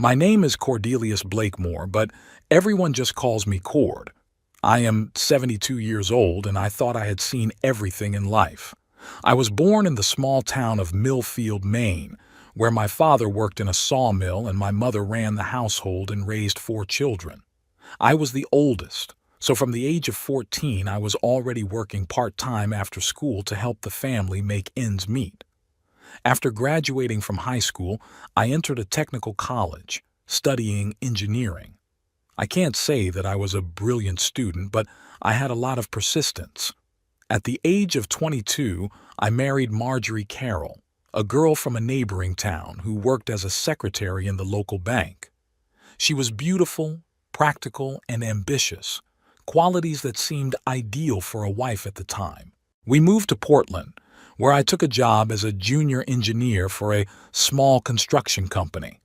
My name is Cordelius Blakemore, but everyone just calls me Cord. I am 72 years old and I thought I had seen everything in life. I was born in the small town of Millfield, Maine, where my father worked in a sawmill and my mother ran the household and raised 4 children. I was the oldest, so from the age of 14 I was already working part-time after school to help the family make ends meet. After graduating from high school, I entered a technical college, studying engineering. I can't say that I was a brilliant student, but I had a lot of persistence. At the age of 22, I married Marjorie Carroll, a girl from a neighboring town who worked as a secretary in the local bank. She was beautiful, practical, and ambitious, qualities that seemed ideal for a wife at the time. We moved to Portland, where I took a job as a junior engineer for a small construction company.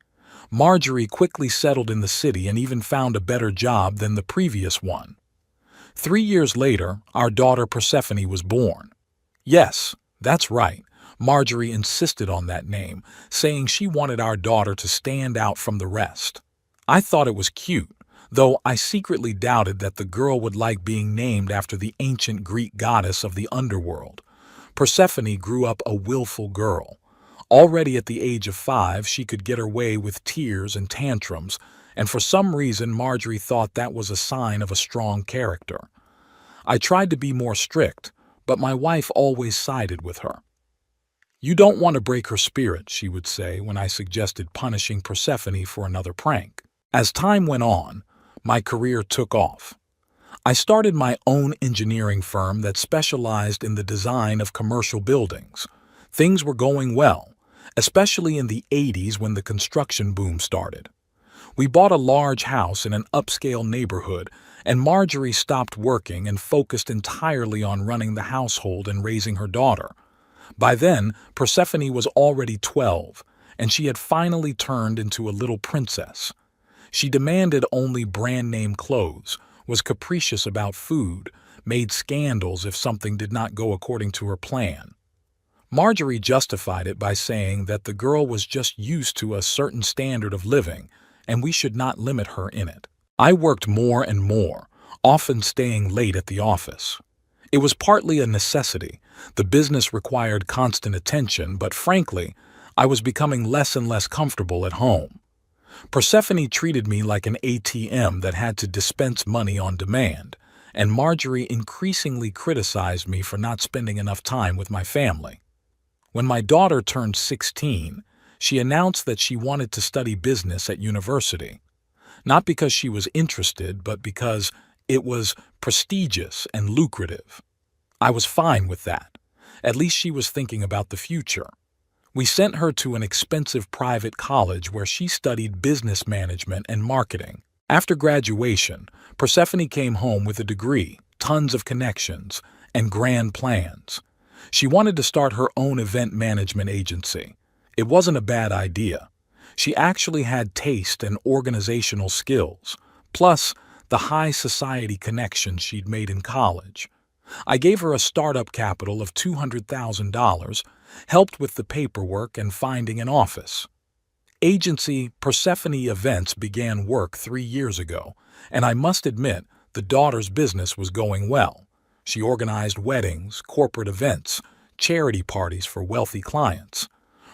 Marjorie quickly settled in the city and even found a better job than the previous one. 3 years later, our daughter Persephone was born. Yes, that's right. Marjorie insisted on that name, saying she wanted our daughter to stand out from the rest. I thought it was cute, though I secretly doubted that the girl would like being named after the ancient Greek goddess of the underworld. Persephone grew up a willful girl. Already at the age of 5, she could get her way with tears and tantrums, and for some reason Marjorie thought that was a sign of a strong character. I tried to be more strict, but my wife always sided with her. "You don't want to break her spirit," she would say when I suggested punishing Persephone for another prank. As time went on, my career took off. I started my own engineering firm that specialized in the design of commercial buildings. Things were going well, especially in the 80s when the construction boom started. We bought a large house in an upscale neighborhood, and Marjorie stopped working and focused entirely on running the household and raising her daughter. By then, Persephone was already 12, and she had finally turned into a little princess. She demanded only brand-name clothes, was capricious about food, made scandals if something did not go according to her plan. Marjorie justified it by saying that the girl was just used to a certain standard of living, and we should not limit her in it. I worked more and more, often staying late at the office. It was partly a necessity. The business required constant attention, but frankly, I was becoming less and less comfortable at home. Persephone treated me like an ATM that had to dispense money on demand, and Marjorie increasingly criticized me for not spending enough time with my family. When my daughter turned 16, she announced that she wanted to study business at university. Not because she was interested, but because it was prestigious and lucrative. I was fine with that. At least she was thinking about the future. We sent her to an expensive private college where she studied business management and marketing. After graduation, Persephone came home with a degree, tons of connections, and grand plans. She wanted to start her own event management agency. It wasn't a bad idea. She actually had taste and organizational skills, plus the high society connections she'd made in college. I gave her a startup capital of $200,000, helped with the paperwork and finding an office. Agency Persephone Events began work 3 years ago, and I must admit the daughter's business was going well. She organized weddings, corporate events, charity parties for wealthy clients.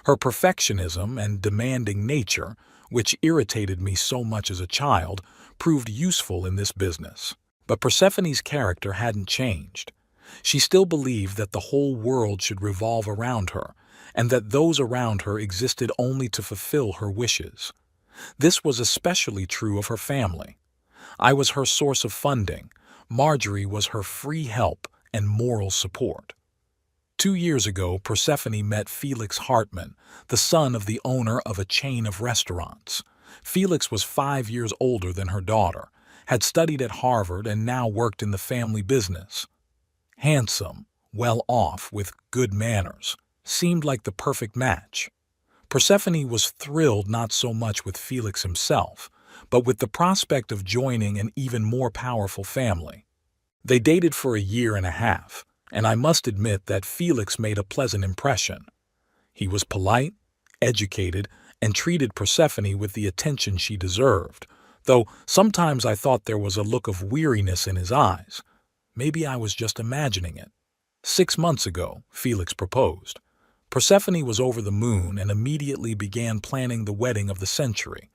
Her perfectionism and demanding nature, which irritated me so much as a child, proved useful in this business. But Persephone's character hadn't changed. She still believed that the whole world should revolve around her, and that those around her existed only to fulfill her wishes. This was especially true of her family. I was her source of funding. Marjorie was her free help and moral support. 2 years ago, Persephone met Felix Hartman, the son of the owner of a chain of restaurants. Felix was 5 years older than her daughter, had studied at Harvard, and now worked in the family business. Handsome, well-off, with good manners, seemed like the perfect match. Persephone was thrilled not so much with Felix himself, but with the prospect of joining an even more powerful family. They dated for a year and a half, and I must admit that Felix made a pleasant impression. He was polite, educated, and treated Persephone with the attention she deserved, though sometimes I thought there was a look of weariness in his eyes. Maybe I was just imagining it. 6 months ago, Felix proposed. Persephone was over the moon and immediately began planning the wedding of the century.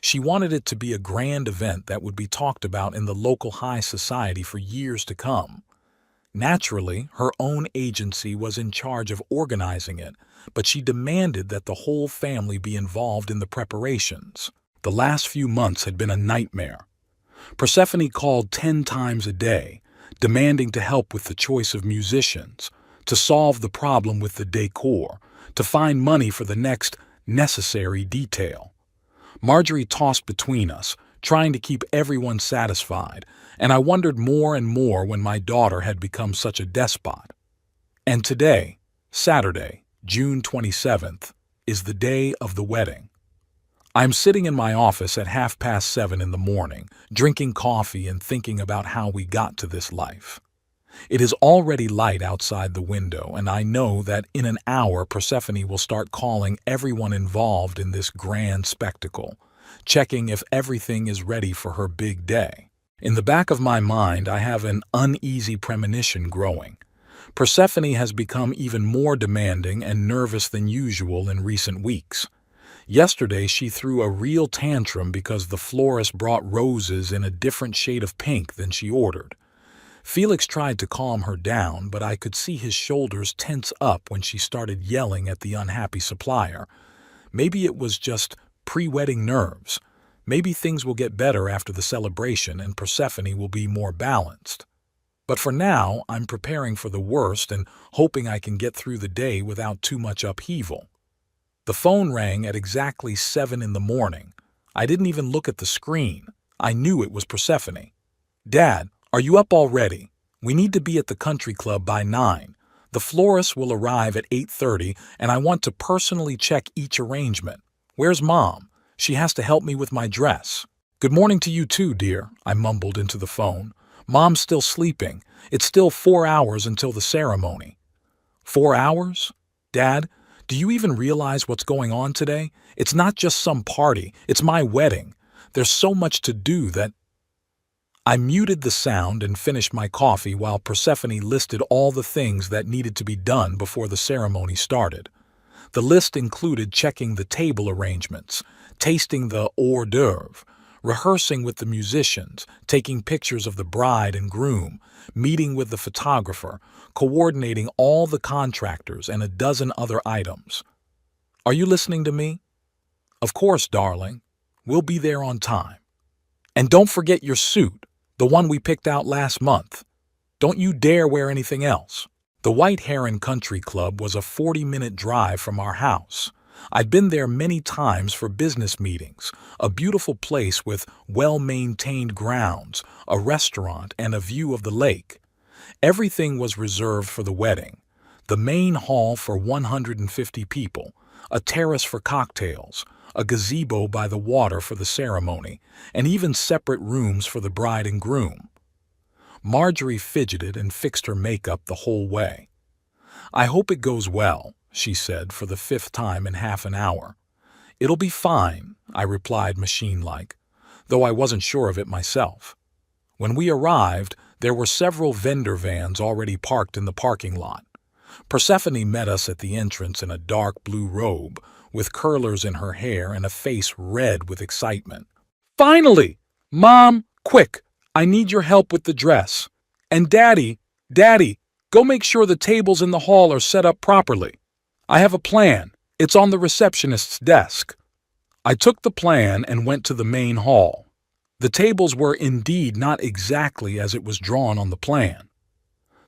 She wanted it to be a grand event that would be talked about in the local high society for years to come. Naturally, her own agency was in charge of organizing it, but she demanded that the whole family be involved in the preparations. The last few months had been a nightmare. Persephone called 10 times a day, demanding to help with the choice of musicians, to solve the problem with the decor, to find money for the next necessary detail. Marjorie tossed between us, trying to keep everyone satisfied, and I wondered more and more when my daughter had become such a despot. And today, Saturday, June 27th, is the day of the wedding. I'm sitting in my office at 7:30 in the morning, drinking coffee and thinking about how we got to this life. It is already light outside the window, and I know that in an hour Persephone will start calling everyone involved in this grand spectacle, checking if everything is ready for her big day. In the back of my mind, I have an uneasy premonition growing. Persephone has become even more demanding and nervous than usual in recent weeks. Yesterday, she threw a real tantrum because the florist brought roses in a different shade of pink than she ordered. Felix tried to calm her down, but I could see his shoulders tense up when she started yelling at the unhappy supplier. Maybe it was just pre-wedding nerves. Maybe things will get better after the celebration and Persephone will be more balanced. But for now, I'm preparing for the worst and hoping I can get through the day without too much upheaval. The phone rang at exactly 7 in the morning. I didn't even look at the screen. I knew it was Persephone. "Dad, are you up already? We need to be at the country club by 9. The florist will arrive at 8:30, and I want to personally check each arrangement. Where's Mom? She has to help me with my dress." "Good morning to you too, dear," I mumbled into the phone. "Mom's still sleeping. It's still 4 hours until the ceremony." 4 hours? Dad, do you even realize what's going on today? It's not just some party. It's my wedding. There's so much to do that... I muted the sound and finished my coffee while Persephone listed all the things that needed to be done before the ceremony started. The list included checking the table arrangements, tasting the hors d'oeuvre, rehearsing with the musicians, taking pictures of the bride and groom, meeting with the photographer, coordinating all the contractors, and a dozen other items. Are you listening to me? Of course, darling. We'll be there on time. And don't forget your suit, the one we picked out last month. Don't you dare wear anything else. The White Heron Country Club was a 40-minute drive from our house. I'd been there many times for business meetings, a beautiful place with well-maintained grounds, a restaurant, and a view of the lake. Everything was reserved for the wedding. The main hall for 150 people, a terrace for cocktails, a gazebo by the water for the ceremony, and even separate rooms for the bride and groom. Marjorie fidgeted and fixed her makeup the whole way. "I hope it goes well," she said for the 5th time in half an hour. "It'll be fine," I replied machine-like, though I wasn't sure of it myself. When we arrived, there were several vendor vans already parked in the parking lot. Persephone met us at the entrance in a dark blue robe, with curlers in her hair and a face red with excitement. "Finally! Mom, quick! I need your help with the dress. And Daddy, go make sure the tables in the hall are set up properly. I have a plan. It's on the receptionist's desk." I took the plan and went to the main hall. The tables were indeed not exactly as it was drawn on the plan.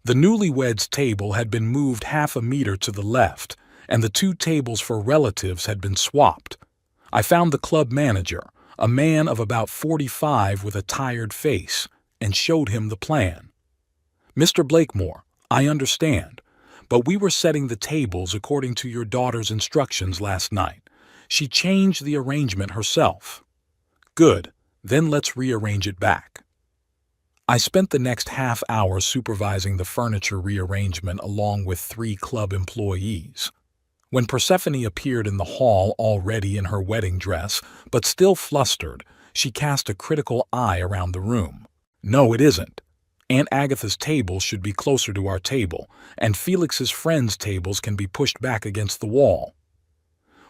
The newlyweds' table had been moved 1/2 meter to the left, and the 2 tables for relatives had been swapped. I found the club manager, a man of about 45 with a tired face, and showed him the plan. "Mr. Blakemore, I understand, but we were setting the tables according to your daughter's instructions last night. She changed the arrangement herself." "Good, then let's rearrange it back." I spent the next half hour supervising the furniture rearrangement along with 3 club employees. When Persephone appeared in the hall already in her wedding dress, but still flustered, she cast a critical eye around the room. No, it isn't. Aunt Agatha's table should be closer to our table, and Felix's friends' tables can be pushed back against the wall.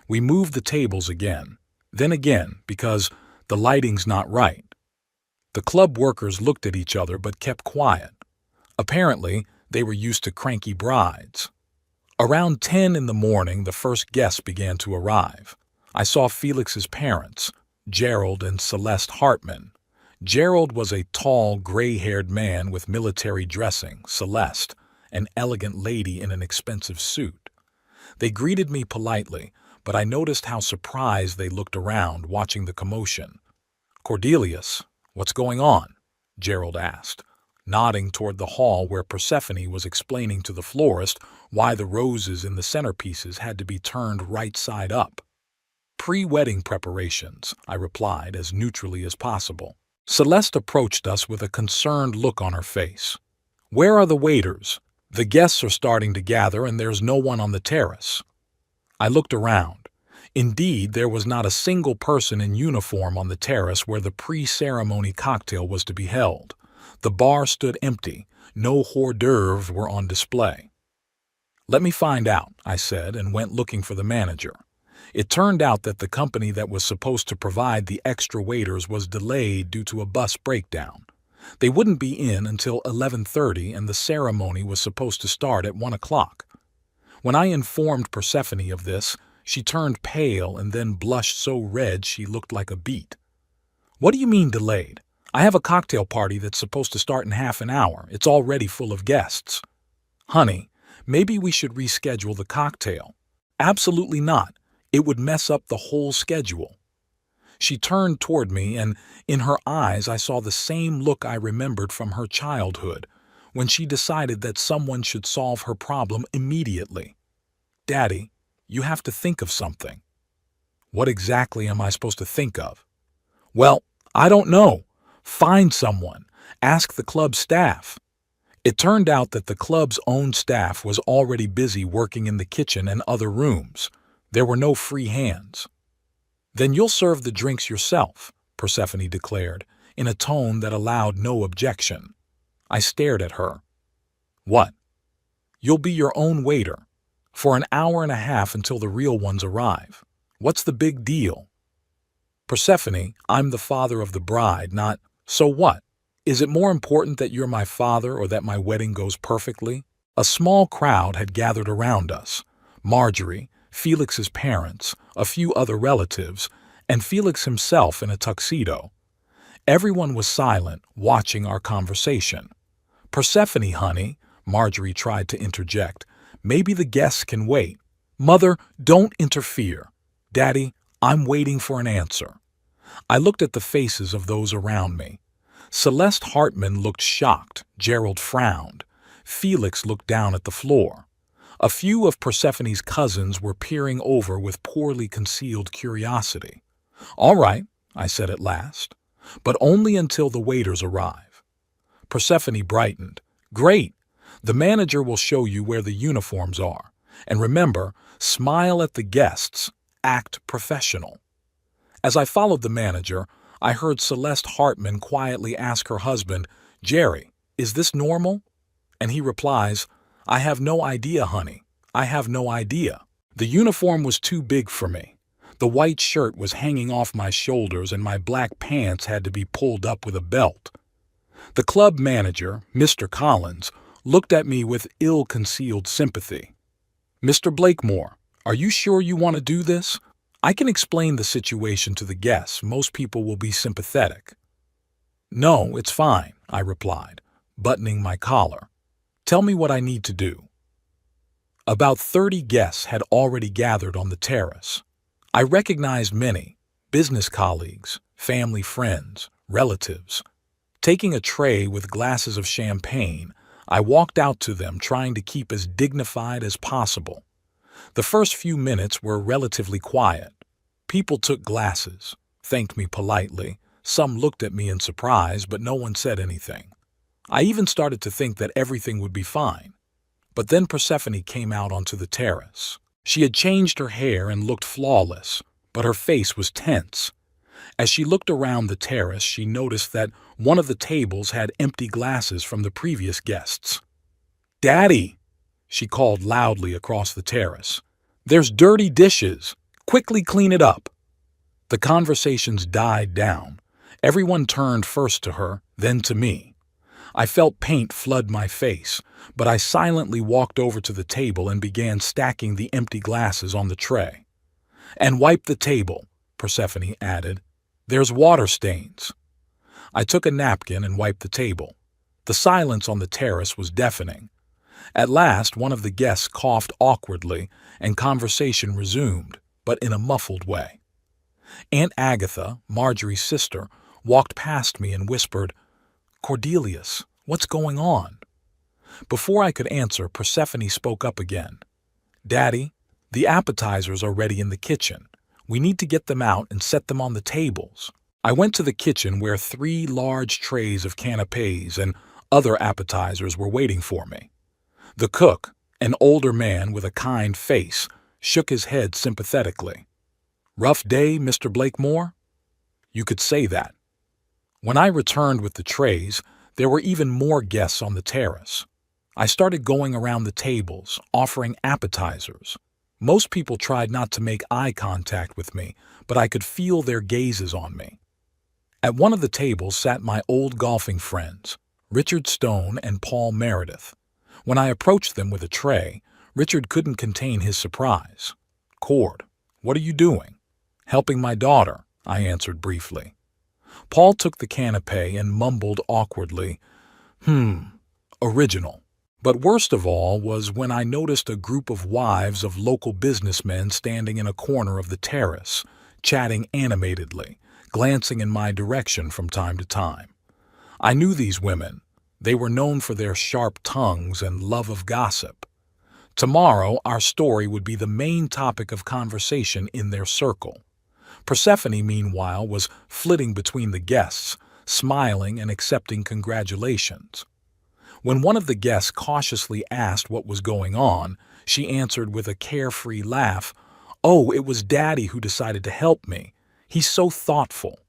We moved the tables again, then again, because the lighting's not right. The club workers looked at each other but kept quiet. Apparently, they were used to cranky brides. Around 10 in the morning, the first guests began to arrive. I saw Felix's parents, Gerald and Celeste Hartman. Gerald was a tall, gray-haired man with military dressing. Celeste, an elegant lady in an expensive suit. They greeted me politely, but I noticed how surprised they looked around, watching the commotion. "Cornelius, what's going on?" Gerald asked, nodding toward the hall where Persephone was explaining to the florist why the roses in the centerpieces had to be turned right side up. "Pre-wedding preparations," I replied as neutrally as possible. Celeste approached us with a concerned look on her face. "Where are the waiters? The guests are starting to gather and there's no one on the terrace." I looked around. Indeed, there was not a single person in uniform on the terrace where the pre-ceremony cocktail was to be held. The bar stood empty. No hors d'oeuvres were on display. "Let me find out," I said, and went looking for the manager. It turned out that the company that was supposed to provide the extra waiters was delayed due to a bus breakdown. They wouldn't be in until 11:30, and the ceremony was supposed to start at 1 o'clock. When I informed Persephone of this, she turned pale and then blushed so red she looked like a beet. "What do you mean delayed? I have a cocktail party that's supposed to start in half an hour. It's already full of guests." "Honey, maybe we should reschedule the cocktail." "Absolutely not. It would mess up the whole schedule." She turned toward me, and in her eyes I saw the same look I remembered from her childhood, when she decided that someone should solve her problem immediately. "Daddy, you have to think of something." "What exactly am I supposed to think of?" "Well, I don't know. Find someone. Ask the club staff." It turned out that the club's own staff was already busy working in the kitchen and other rooms. There were no free hands. "Then you'll serve the drinks yourself," Persephone declared, in a tone that allowed no objection. I stared at her. "What?" "You'll be your own waiter. For an hour and a half until the real ones arrive. What's the big deal?" "Persephone, I'm the father of the bride, not—" "So what? Is it more important that you're my father or that my wedding goes perfectly?" A small crowd had gathered around us. Marjorie, Felix's parents, a few other relatives, and Felix himself in a tuxedo. Everyone was silent, watching our conversation. "Persephone, honey," Marjorie tried to interject. "Maybe the guests can wait." "Mother, don't interfere." "Daddy, I'm waiting for an answer." I looked at the faces of those around me. Celeste Hartman looked shocked. Gerald frowned. Felix looked down at the floor. A few of Persephone's cousins were peering over with poorly concealed curiosity. "All right," I said at last, "but only until the waiters arrive." Persephone brightened. "Great! The manager will show you where the uniforms are. And remember, smile at the guests, act professional." As I followed the manager, I heard Celeste Hartman quietly ask her husband, "Jerry, is this normal?" And he replies, "I have no idea, honey. I have no idea." The uniform was too big for me. The white shirt was hanging off my shoulders and my black pants had to be pulled up with a belt. The club manager, Mr. Collins, looked at me with ill-concealed sympathy. "Mr. Blakemore, are you sure you want to do this? I can explain the situation to the guests. Most people will be sympathetic." "No, it's fine," I replied, buttoning my collar. "Tell me what I need to do." About 30 guests had already gathered on the terrace. I recognized many: business colleagues, family friends, relatives. Taking a tray with glasses of champagne, I walked out to them, trying to keep as dignified as possible. The first few minutes were relatively quiet. People took glasses, thanked me politely. Some looked at me in surprise, but no one said anything. I even started to think that everything would be fine. But then Persephone came out onto the terrace. She had changed her hair and looked flawless, but her face was tense. As she looked around the terrace, she noticed that one of the tables had empty glasses from the previous guests. "Daddy!" she called loudly across the terrace. "There's dirty dishes! Quickly clean it up!" The conversations died down. Everyone turned first to her, then to me. I felt paint flood my face, but I silently walked over to the table and began stacking the empty glasses on the tray. "And wipe the table," Persephone added. "There's water stains." I took a napkin and wiped the table. The silence on the terrace was deafening. At last, one of the guests coughed awkwardly, and conversation resumed, but in a muffled way. Aunt Agatha, Marjorie's sister, walked past me and whispered, "Cornelius, what's going on?" Before I could answer, Persephone spoke up again. "Daddy, the appetizers are ready in the kitchen. We need to get them out and set them on the tables." I went to the kitchen where 3 large trays of canapés and other appetizers were waiting for me. The cook, an older man with a kind face, shook his head sympathetically. "Rough day, Mr. Blakemore?" You could say that. When I returned with the trays, there were even more guests on the terrace. I started going around the tables, offering appetizers. Most people tried not to make eye contact with me, but I could feel their gazes on me. At one of the tables sat my old golfing friends, Richard Stone and Paul Meredith. When I approached them with a tray, Richard couldn't contain his surprise. "Cord, what are you doing?" "Helping my daughter," I answered briefly. Paul took the canapé and mumbled awkwardly, Original." But worst of all was when I noticed a group of wives of local businessmen standing in a corner of the terrace, chatting animatedly, glancing in my direction from time to time. I knew these women. They were known for their sharp tongues and love of gossip. Tomorrow, our story would be the main topic of conversation in their circle. Persephone, meanwhile, was flitting between the guests, smiling and accepting congratulations. When one of the guests cautiously asked what was going on, she answered with a carefree laugh, "Oh, it was Daddy who decided to help me. He's so thoughtful."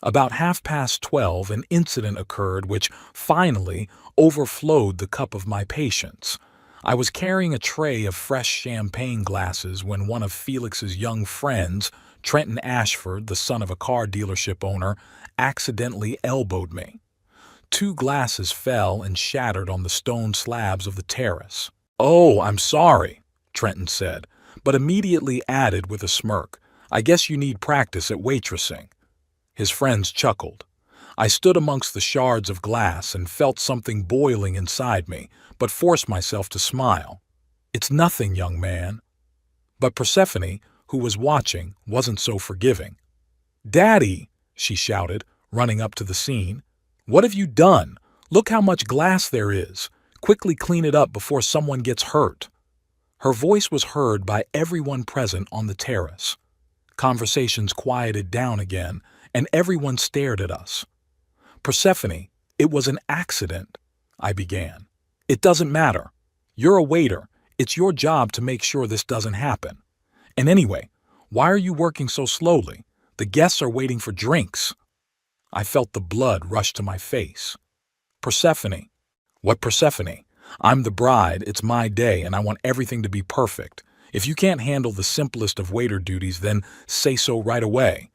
About 12:30, an incident occurred which finally overflowed the cup of my patience. I was carrying a tray of fresh champagne glasses when one of Felix's young friends, Trenton Ashford, the son of a car dealership owner, accidentally elbowed me. 2 glasses fell and shattered on the stone slabs of the terrace. "Oh, I'm sorry," Trenton said, but immediately added with a smirk, "I guess you need practice at waitressing." His friends chuckled. I stood amongst the shards of glass and felt something boiling inside me, but forced myself to smile. "It's nothing, young man." But Persephone, who was watching, wasn't so forgiving. "Daddy!" she shouted, running up to the scene. "What have you done? Look how much glass there is. Quickly clean it up before someone gets hurt." Her voice was heard by everyone present on the terrace. Conversations quieted down again, and everyone stared at us. "Persephone, it was an accident," I began. "It doesn't matter. You're a waiter. It's your job to make sure this doesn't happen. And anyway, why are you working so slowly? The guests are waiting for drinks." I felt the blood rush to my face. "Persephone." "What Persephone? I'm the bride, it's my day, and I want everything to be perfect. If you can't handle the simplest of waiter duties, then say so right away."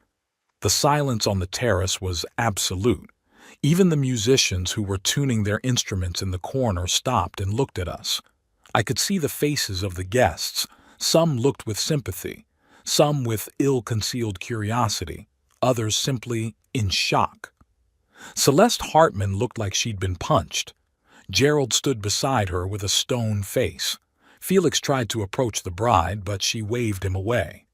The silence on the terrace was absolute. Even the musicians who were tuning their instruments in the corner stopped and looked at us. I could see the faces of the guests. Some looked with sympathy, some with ill-concealed curiosity, others simply in shock. Celeste Hartman looked like she'd been punched. Gerald stood beside her with a stone face. Felix tried to approach the bride, but she waved him away.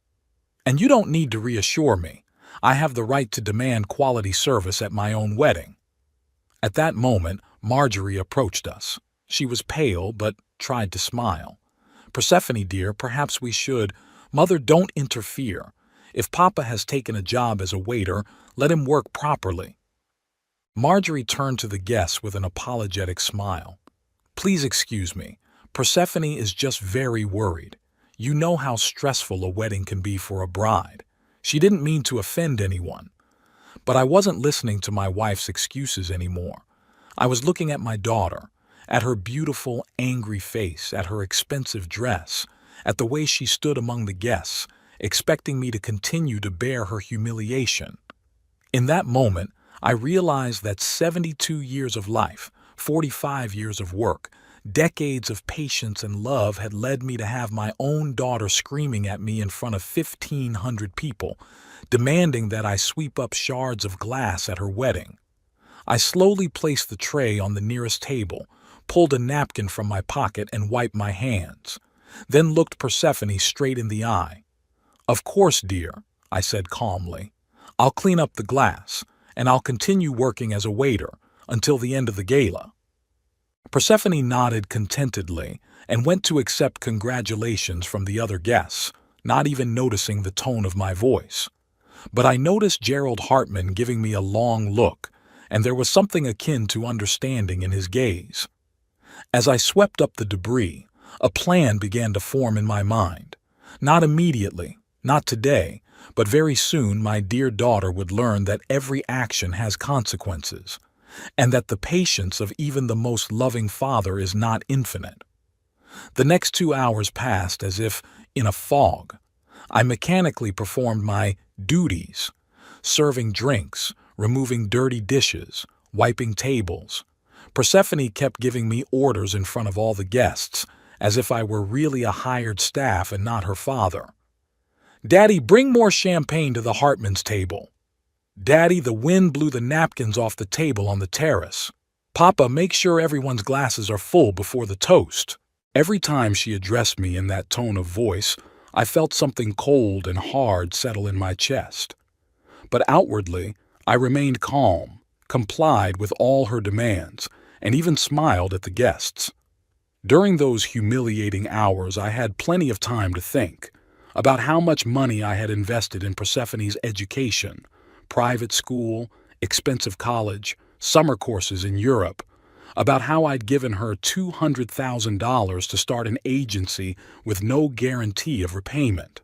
"And you don't need to reassure me. I have the right to demand quality service at my own wedding." At that moment, Marjorie approached us. She was pale, but tried to smile. "Persephone, dear, perhaps we should—" "Mother, don't interfere. If Papa has taken a job as a waiter, let him work properly." Marjorie turned to the guests with an apologetic smile. "Please excuse me. Persephone is just very worried. You know how stressful a wedding can be for a bride. She didn't mean to offend anyone, but I wasn't listening to my wife's excuses anymore. I was looking at my daughter, at her beautiful, angry face, at her expensive dress, at the way she stood among the guests, expecting me to continue to bear her humiliation. In that moment, I realized that 72 years of life, 45 years of work, decades of patience and love had led me to have my own daughter screaming at me in front of 1,500 people, demanding that I sweep up shards of glass at her wedding. I slowly placed the tray on the nearest table, pulled a napkin from my pocket and wiped my hands, then looked Persephone straight in the eye. "Of course, dear," I said calmly. "I'll clean up the glass, and I'll continue working as a waiter until the end of the gala." Persephone nodded contentedly and went to accept congratulations from the other guests, not even noticing the tone of my voice. But I noticed Gerald Hartman giving me a long look, and there was something akin to understanding in his gaze. As I swept up the debris, a plan began to form in my mind. Not immediately, not today, but very soon my dear daughter would learn that every action has consequences, and that the patience of even the most loving father is not infinite. The next 2 hours passed as if in a fog. I mechanically performed my duties, serving drinks, removing dirty dishes, wiping tables. Persephone kept giving me orders in front of all the guests, as if I were really a hired staff and not her father. "Daddy, bring more champagne to the Hartman's table." "Daddy, the wind blew the napkins off the table on the terrace." "Papa, make sure everyone's glasses are full before the toast." Every time she addressed me in that tone of voice, I felt something cold and hard settle in my chest. But outwardly, I remained calm, complied with all her demands, and even smiled at the guests. During those humiliating hours, I had plenty of time to think about how much money I had invested in Persephone's education, private school, expensive college, summer courses in Europe, about how I'd given her $200,000 to start an agency with no guarantee of repayment,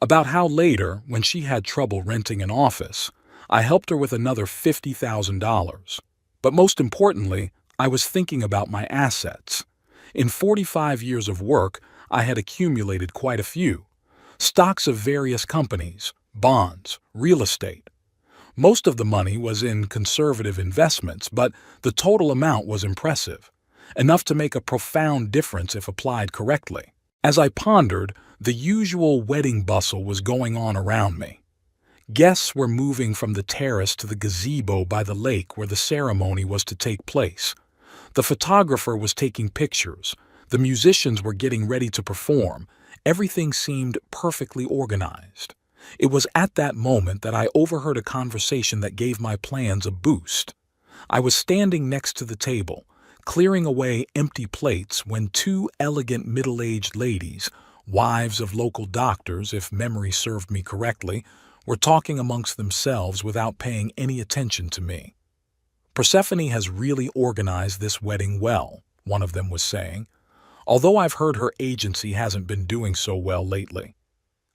about how later, when she had trouble renting an office, I helped her with another $50,000. But most importantly, I was thinking about my assets. In 45 years of work, I had accumulated quite a few. Stocks of various companies, bonds, real estate. Most of the money was in conservative investments, but the total amount was impressive, enough to make a profound difference if applied correctly. As I pondered, the usual wedding bustle was going on around me. Guests were moving from the terrace to the gazebo by the lake where the ceremony was to take place. The photographer was taking pictures. The musicians were getting ready to perform. Everything seemed perfectly organized. It was at that moment that I overheard a conversation that gave my plans a boost. I was standing next to the table, clearing away empty plates, when two elegant middle-aged ladies, wives of local doctors, if memory served me correctly, were talking amongst themselves without paying any attention to me. "Persephone has really organized this wedding well," one of them was saying, "although I've heard her agency hasn't been doing so well lately."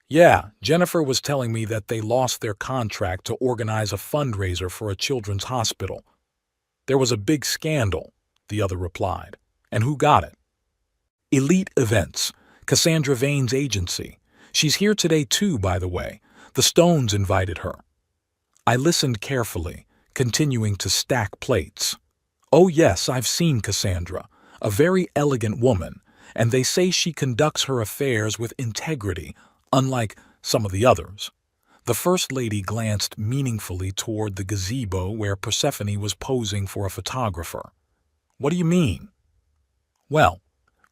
"Yeah, Jennifer was telling me that they lost their contract to organize a fundraiser for a children's hospital. There was a big scandal," the other replied. "And who got it?" "Elite Events, Cassandra Vane's agency. She's here today too, by the way. The Stones invited her." I listened carefully, continuing to stack plates. "Oh yes, I've seen Cassandra, a very elegant woman, and they say she conducts her affairs with integrity, unlike some of the others." The First Lady glanced meaningfully toward the gazebo where Persephone was posing for a photographer. "What do you mean?" "Well,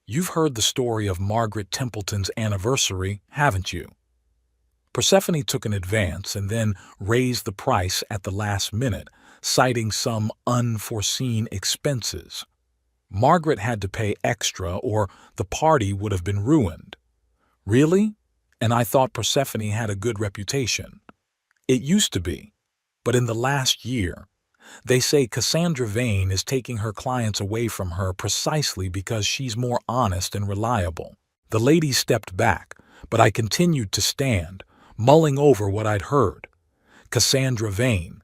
you've heard the story of Margaret Templeton's anniversary, haven't you?" Persephone took an advance and then raised the price at the last minute, citing some unforeseen expenses. Margaret had to pay extra or the party would have been ruined. "Really? And I thought Persephone had a good reputation." "It used to be, but in the last year, they say Cassandra Vane is taking her clients away from her precisely because she's more honest and reliable." The ladies stepped back, but I continued to stand, mulling over what I'd heard. Cassandra Vane.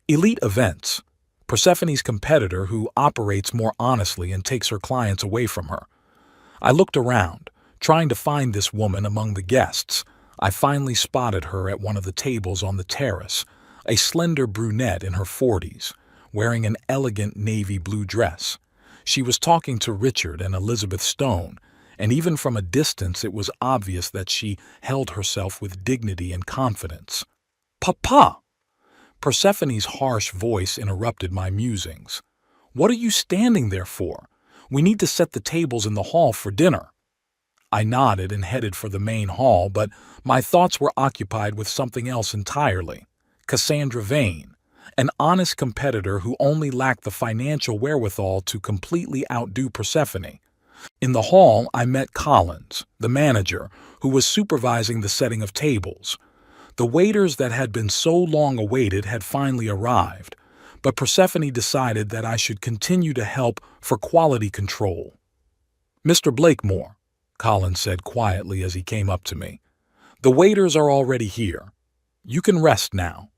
Elite Events. Persephone's competitor who operates more honestly and takes her clients away from her. I looked around, trying to find this woman among the guests. I finally spotted her at one of the tables on the terrace, a slender brunette in her 40s, wearing an elegant navy blue dress. She was talking to Richard and Elizabeth Stone, and even from a distance it was obvious that she held herself with dignity and confidence. "Papa!" Persephone's harsh voice interrupted my musings. "What are you standing there for? We need to set the tables in the hall for dinner." I nodded and headed for the main hall, but my thoughts were occupied with something else entirely. Cassandra Vane, an honest competitor who only lacked the financial wherewithal to completely outdo Persephone. In the hall, I met Collins, the manager, who was supervising the setting of tables. The waiters that had been so long awaited had finally arrived, but Persephone decided that I should continue to help for quality control. "Mr. Blakemore," Collins said quietly as he came up to me, "the waiters are already here. You can rest now."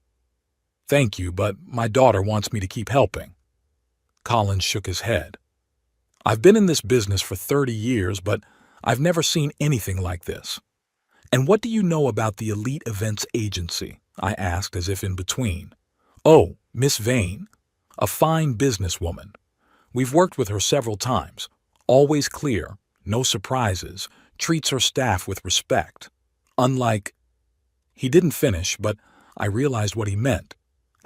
"Thank you, but my daughter wants me to keep helping." Collins shook his head. "I've been in this business for 30 years, but I've never seen anything like this." "And what do you know about the Elite Events Agency?" I asked as if in between. "Oh, Miss Vane, a fine businesswoman. We've worked with her several times. Always clear, no surprises, treats her staff with respect. Unlike—" He didn't finish, but I realized what he meant.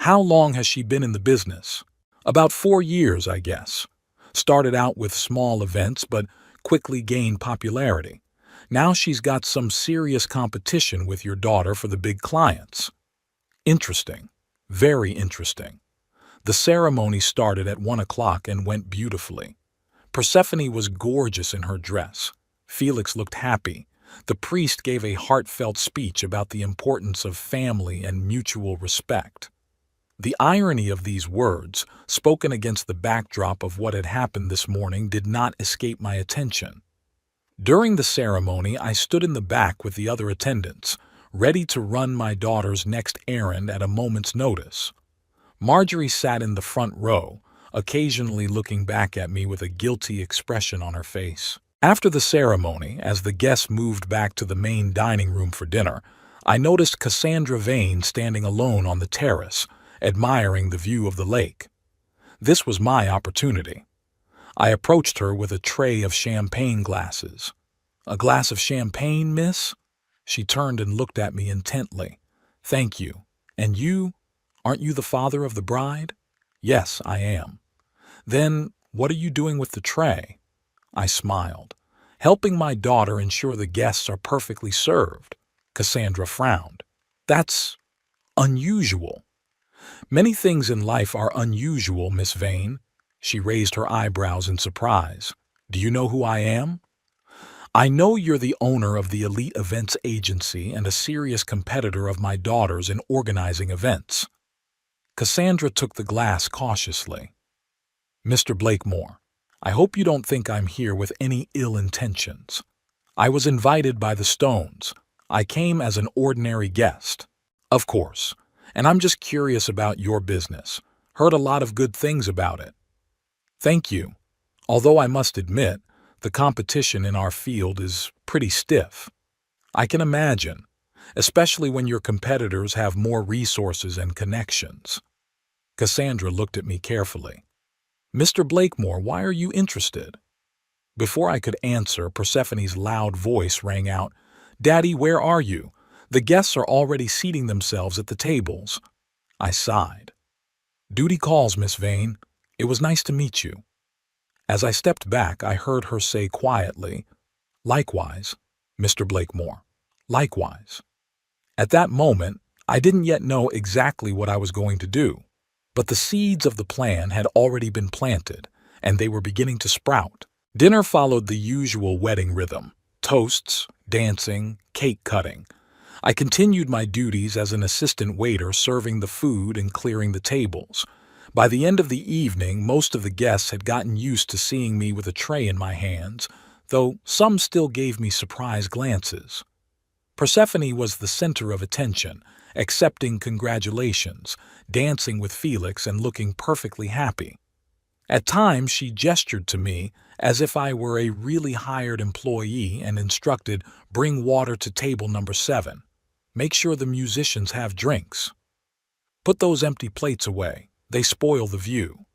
"How long has she been in the business?" "About 4 years, I guess. Started out with small events, but quickly gained popularity. Now she's got some serious competition with your daughter for the big clients." Interesting. Very interesting. The ceremony started at 1 o'clock and went beautifully. Persephone was gorgeous in her dress. Felix looked happy. The priest gave a heartfelt speech about the importance of family and mutual respect. The irony of these words, spoken against the backdrop of what had happened this morning, did not escape my attention. During the ceremony, I stood in the back with the other attendants, ready to run my daughter's next errand at a moment's notice. Marjorie sat in the front row, occasionally looking back at me with a guilty expression on her face. After the ceremony, as the guests moved back to the main dining room for dinner, I noticed Cassandra Vane standing alone on the terrace, admiring the view of the lake. This was my opportunity. I approached her with a tray of champagne glasses. "A glass of champagne, miss?" She turned and looked at me intently. "Thank you. And you? Aren't you the father of the bride?" "Yes, I am." "Then what are you doing with the tray?" I smiled. "Helping my daughter ensure the guests are perfectly served." Cassandra frowned. "That's unusual." "Many things in life are unusual, Miss Vane." She raised her eyebrows in surprise. "Do you know who I am?" "I know you're the owner of the Elite Events Agency and a serious competitor of my daughter's in organizing events." Cassandra took the glass cautiously. "Mr. Blakemore, I hope you don't think I'm here with any ill intentions. I was invited by the Stones. I came as an ordinary guest. Of course. And I'm just curious about your business. Heard a lot of good things about it." "Thank you. Although I must admit, the competition in our field is pretty stiff." "I can imagine, especially when your competitors have more resources and connections." Cassandra looked at me carefully. "Mr. Blakemore, why are you interested?" Before I could answer, Persephone's loud voice rang out, "Daddy, where are you? The guests are already seating themselves at the tables." I sighed. "Duty calls, Miss Vane. It was nice to meet you." As I stepped back, I heard her say quietly, "Likewise, Mr. Blakemore, likewise." At that moment, I didn't yet know exactly what I was going to do, but the seeds of the plan had already been planted, and they were beginning to sprout. Dinner followed the usual wedding rhythm: toasts, dancing, cake cutting. I continued my duties as an assistant waiter, serving the food and clearing the tables. By the end of the evening, most of the guests had gotten used to seeing me with a tray in my hands, though some still gave me surprised glances. Persephone was the center of attention, accepting congratulations, dancing with Felix, and looking perfectly happy. At times, she gestured to me as if I were a really hired employee and instructed, "Bring water to table number 7. Make sure the musicians have drinks. Put those empty plates away. They spoil the view."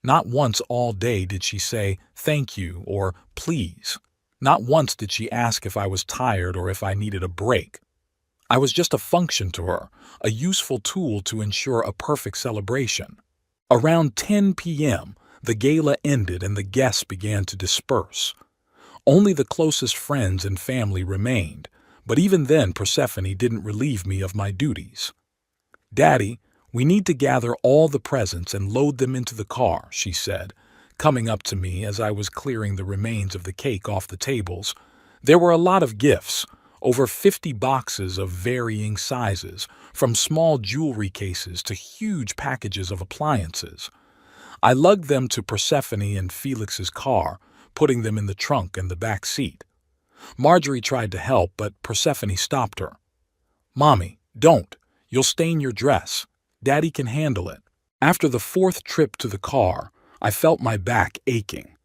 Not once all day did she say, "Thank you," or "Please." Not once did she ask if I was tired or if I needed a break. I was just a function to her, a useful tool to ensure a perfect celebration. Around 10 p.m., the gala ended and the guests began to disperse. Only the closest friends and family remained, but even then Persephone didn't relieve me of my duties. "Daddy, we need to gather all the presents and load them into the car," she said, coming up to me as I was clearing the remains of the cake off the tables. There were a lot of gifts, over 50 boxes of varying sizes, from small jewelry cases to huge packages of appliances. I lugged them to Persephone and Felix's car, putting them in the trunk and the back seat. Marjorie tried to help, but Persephone stopped her. "Mommy, don't. You'll stain your dress. Daddy can handle it." After the 4th trip to the car, I felt my back aching.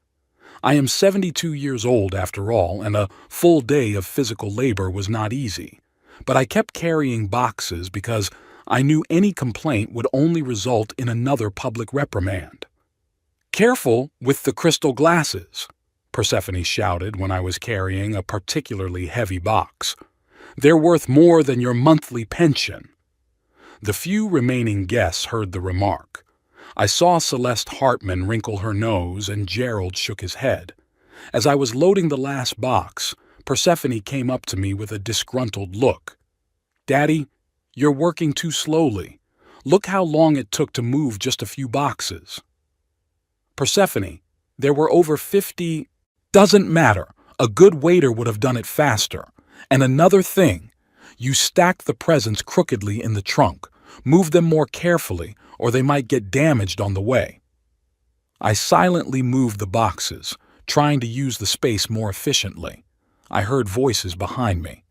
I am 72 years old after all, and a full day of physical labor was not easy. But I kept carrying boxes because I knew any complaint would only result in another public reprimand. "Careful with the crystal glasses," Persephone shouted when I was carrying a particularly heavy box. "They're worth more than your monthly pension." The few remaining guests heard the remark. I saw Celeste Hartman wrinkle her nose and Gerald shook his head. As I was loading the last box, Persephone came up to me with a disgruntled look. "Daddy, you're working too slowly. Look how long it took to move just a few boxes." "Persephone, there were over 50... Doesn't matter. A good waiter would have done it faster. And another thing, you stacked the presents crookedly in the trunk. Move them more carefully, or they might get damaged on the way." I silently moved the boxes, trying to use the space more efficiently. I heard voices behind me.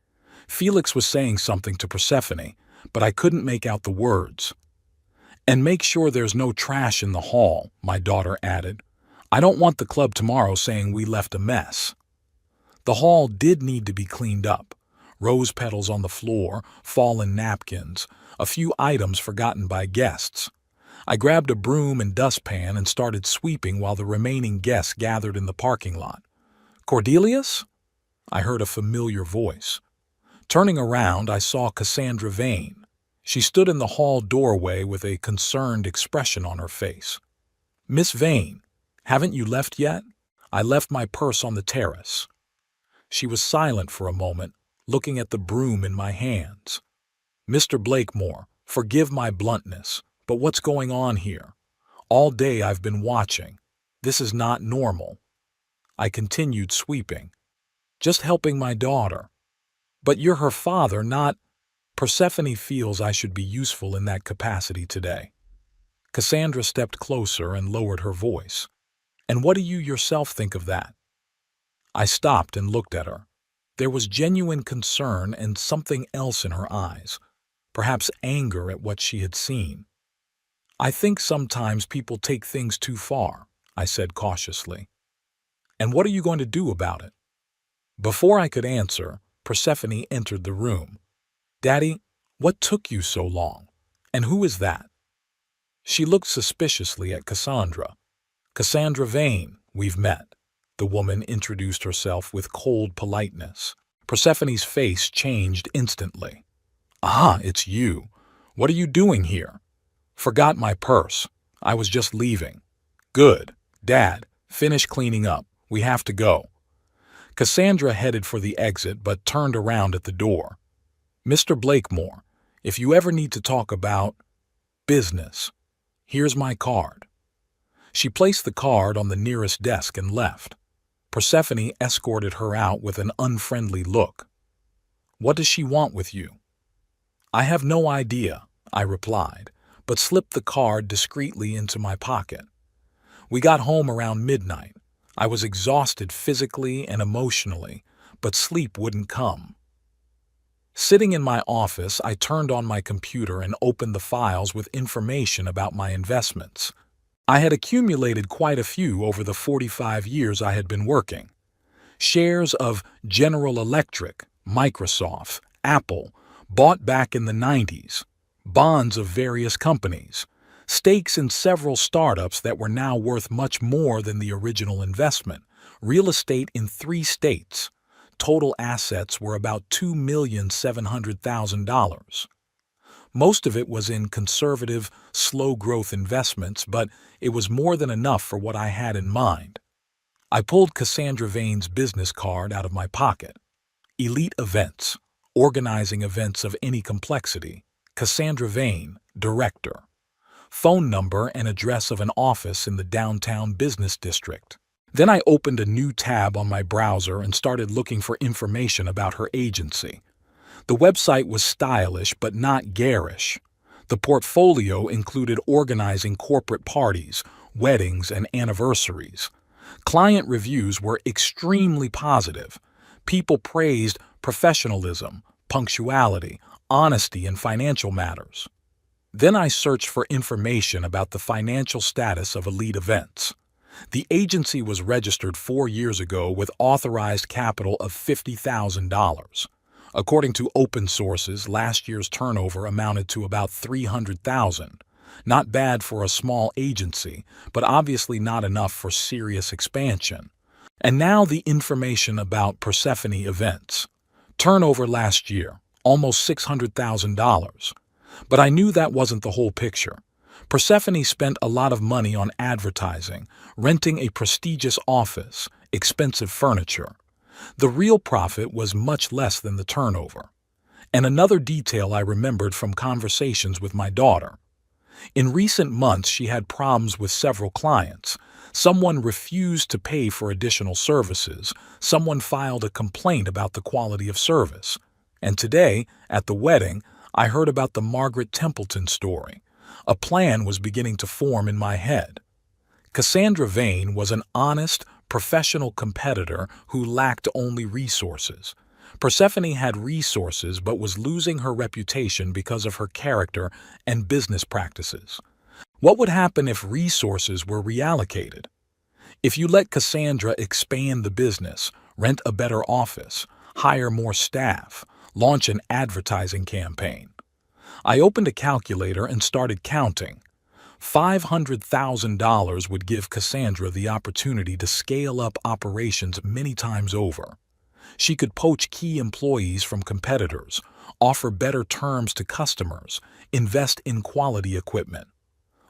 Felix was saying something to Persephone, but I couldn't make out the words. "And make sure there's no trash in the hall," my daughter added. "I don't want the club tomorrow saying we left a mess." The hall did need to be cleaned up. Rose petals on the floor, fallen napkins, a few items forgotten by guests. I grabbed a broom and dustpan and started sweeping while the remaining guests gathered in the parking lot. "Cordelius?" I heard a familiar voice. Turning around, I saw Cassandra Vane. She stood in the hall doorway with a concerned expression on her face. "Miss Vane, haven't you left yet? I left my purse on the terrace." She was silent for a moment, looking at the broom in my hands. "Mr. Blakemore, forgive my bluntness, but what's going on here? All day I've been watching. This is not normal." I continued sweeping. "Just helping my daughter." "But you're her father, not—" "Persephone feels I should be useful in that capacity today." Cassandra stepped closer and lowered her voice. "And what do you yourself think of that?" I stopped and looked at her. There was genuine concern and something else in her eyes, perhaps anger at what she had seen. "I think sometimes people take things too far," I said cautiously. "And what are you going to do about it?" Before I could answer, Persephone entered the room. "Daddy, what took you so long? And who is that?" She looked suspiciously at Cassandra. "Cassandra Vane, we've met." The woman introduced herself with cold politeness. Persephone's face changed instantly. "Ah, it's you. What are you doing here?" "Forgot my purse. I was just leaving." "Good. Dad, finish cleaning up. We have to go." Cassandra headed for the exit but turned around at the door. "Mr. Blakemore, if you ever need to talk about business, here's my card." She placed the card on the nearest desk and left. Persephone escorted her out with an unfriendly look. "What does she want with you?" "I have no idea," I replied, but slipped the card discreetly into my pocket. We got home around midnight. I was exhausted physically and emotionally, but sleep wouldn't come. Sitting in my office, I turned on my computer and opened the files with information about my investments. I had accumulated quite a few over the 45 years I had been working. Shares of General Electric, Microsoft, Apple, bought back in the 90s, bonds of various companies, stakes in several startups that were now worth much more than the original investment, real estate in 3 states. Total assets were about $2,700,000. Most of it was in conservative, slow-growth investments, but it was more than enough for what I had in mind. I pulled Cassandra Vane's business card out of my pocket. Elite Events, organizing events of any complexity. Cassandra Vane, Director. Phone number and address of an office in the downtown business district. Then I opened a new tab on my browser and started looking for information about her agency. The website was stylish but not garish. The portfolio included organizing corporate parties, weddings, and anniversaries. Client reviews were extremely positive. People praised professionalism, punctuality, honesty, and financial matters. Then I searched for information about the financial status of Elite Events. The agency was registered 4 years ago with authorized capital of $50,000. According to open sources, last year's turnover amounted to about $300,000. Not bad for a small agency, but obviously not enough for serious expansion. And now the information about Persephone Events. Turnover last year, almost $600,000. But I knew that wasn't the whole picture. Persephone spent a lot of money on advertising, renting a prestigious office, expensive furniture. The real profit was much less than the turnover. And another detail I remembered from conversations with my daughter. In recent months, she had problems with several clients. Someone refused to pay for additional services. Someone filed a complaint about the quality of service. And today, at the wedding, I heard about the Margaret Templeton story. A plan was beginning to form in my head. Cassandra Vane was an honest, professional competitor who lacked only resources. Persephone had resources but was losing her reputation because of her character and business practices. What would happen if resources were reallocated? If you let Cassandra expand the business, rent a better office, hire more staff, launch an advertising campaign. I opened a calculator and started counting. $500,000 would give Cassandra the opportunity to scale up operations many times over. She could poach key employees from competitors, offer better terms to customers, invest in quality equipment.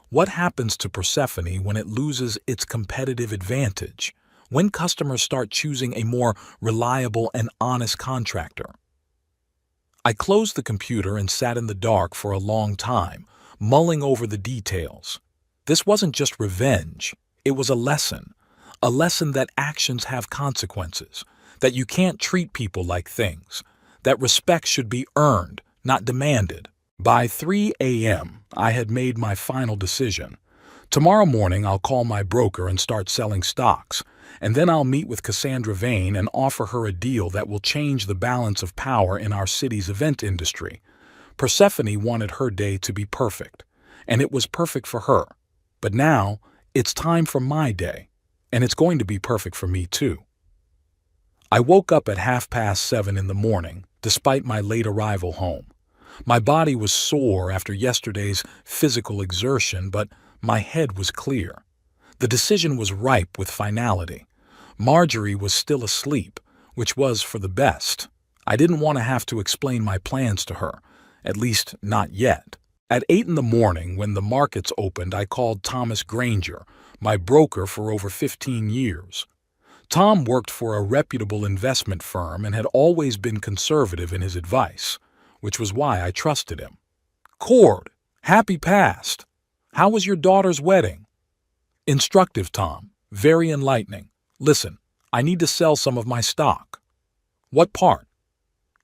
What happens to Persephone when it loses its competitive advantage? When customers start choosing a more reliable and honest contractor? I closed the computer and sat in the dark for a long time, mulling over the details. This wasn't just revenge, it was a lesson that actions have consequences, that you can't treat people like things, that respect should be earned, not demanded. By 3 a.m., I had made my final decision. Tomorrow morning, I'll call my broker and start selling stocks, and then I'll meet with Cassandra Vane and offer her a deal that will change the balance of power in our city's event industry. Persephone wanted her day to be perfect, and it was perfect for her. But now, it's time for my day, and it's going to be perfect for me too. I woke up at 7:30 in the morning, despite my late arrival home. My body was sore after yesterday's physical exertion, but my head was clear. The decision was ripe with finality. Marjorie was still asleep, which was for the best. I didn't want to have to explain my plans to her, at least not yet. At 8 in the morning, when the markets opened, I called Thomas Granger, my broker for over 15 years. Tom worked for a reputable investment firm and had always been conservative in his advice, which was why I trusted him. Cord, happy past. How was your daughter's wedding? Instructive, Tom. Very enlightening. Listen, I need to sell some of my stock. What part?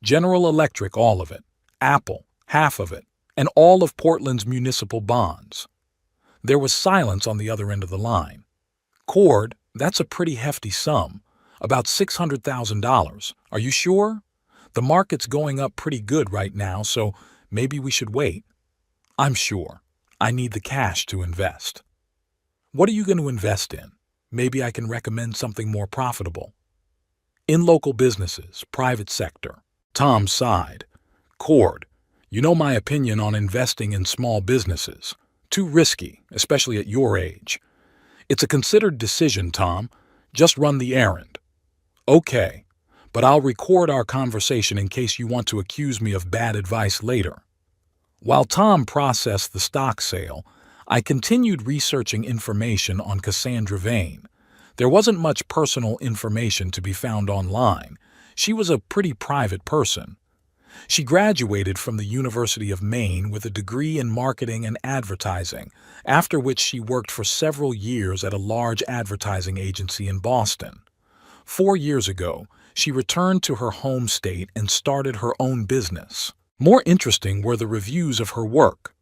General Electric, all of it. Apple, half of it. And all of Portland's municipal bonds. There was silence on the other end of the line. Cord, That's a pretty hefty sum. About $600,000. Are you sure? The market's going up pretty good right now, so maybe we should wait. I'm sure. I need the cash to invest. What are you going to invest in? Maybe I can recommend something more profitable. In local businesses, private sector. Tom sighed. Cord, you know my opinion on investing in small businesses. Too risky, especially at your age. It's a considered decision, Tom. Just run the errand. Okay, but I'll record our conversation in case you want to accuse me of bad advice later. While Tom processed the stock sale, I continued researching information on Cassandra Vane. There wasn't much personal information to be found online. She was a pretty private person. She graduated from the University of Maine with a degree in marketing and advertising, after which she worked for several years at a large advertising agency in Boston. 4 years ago, she returned to her home state and started her own business. More interesting were the reviews of her work.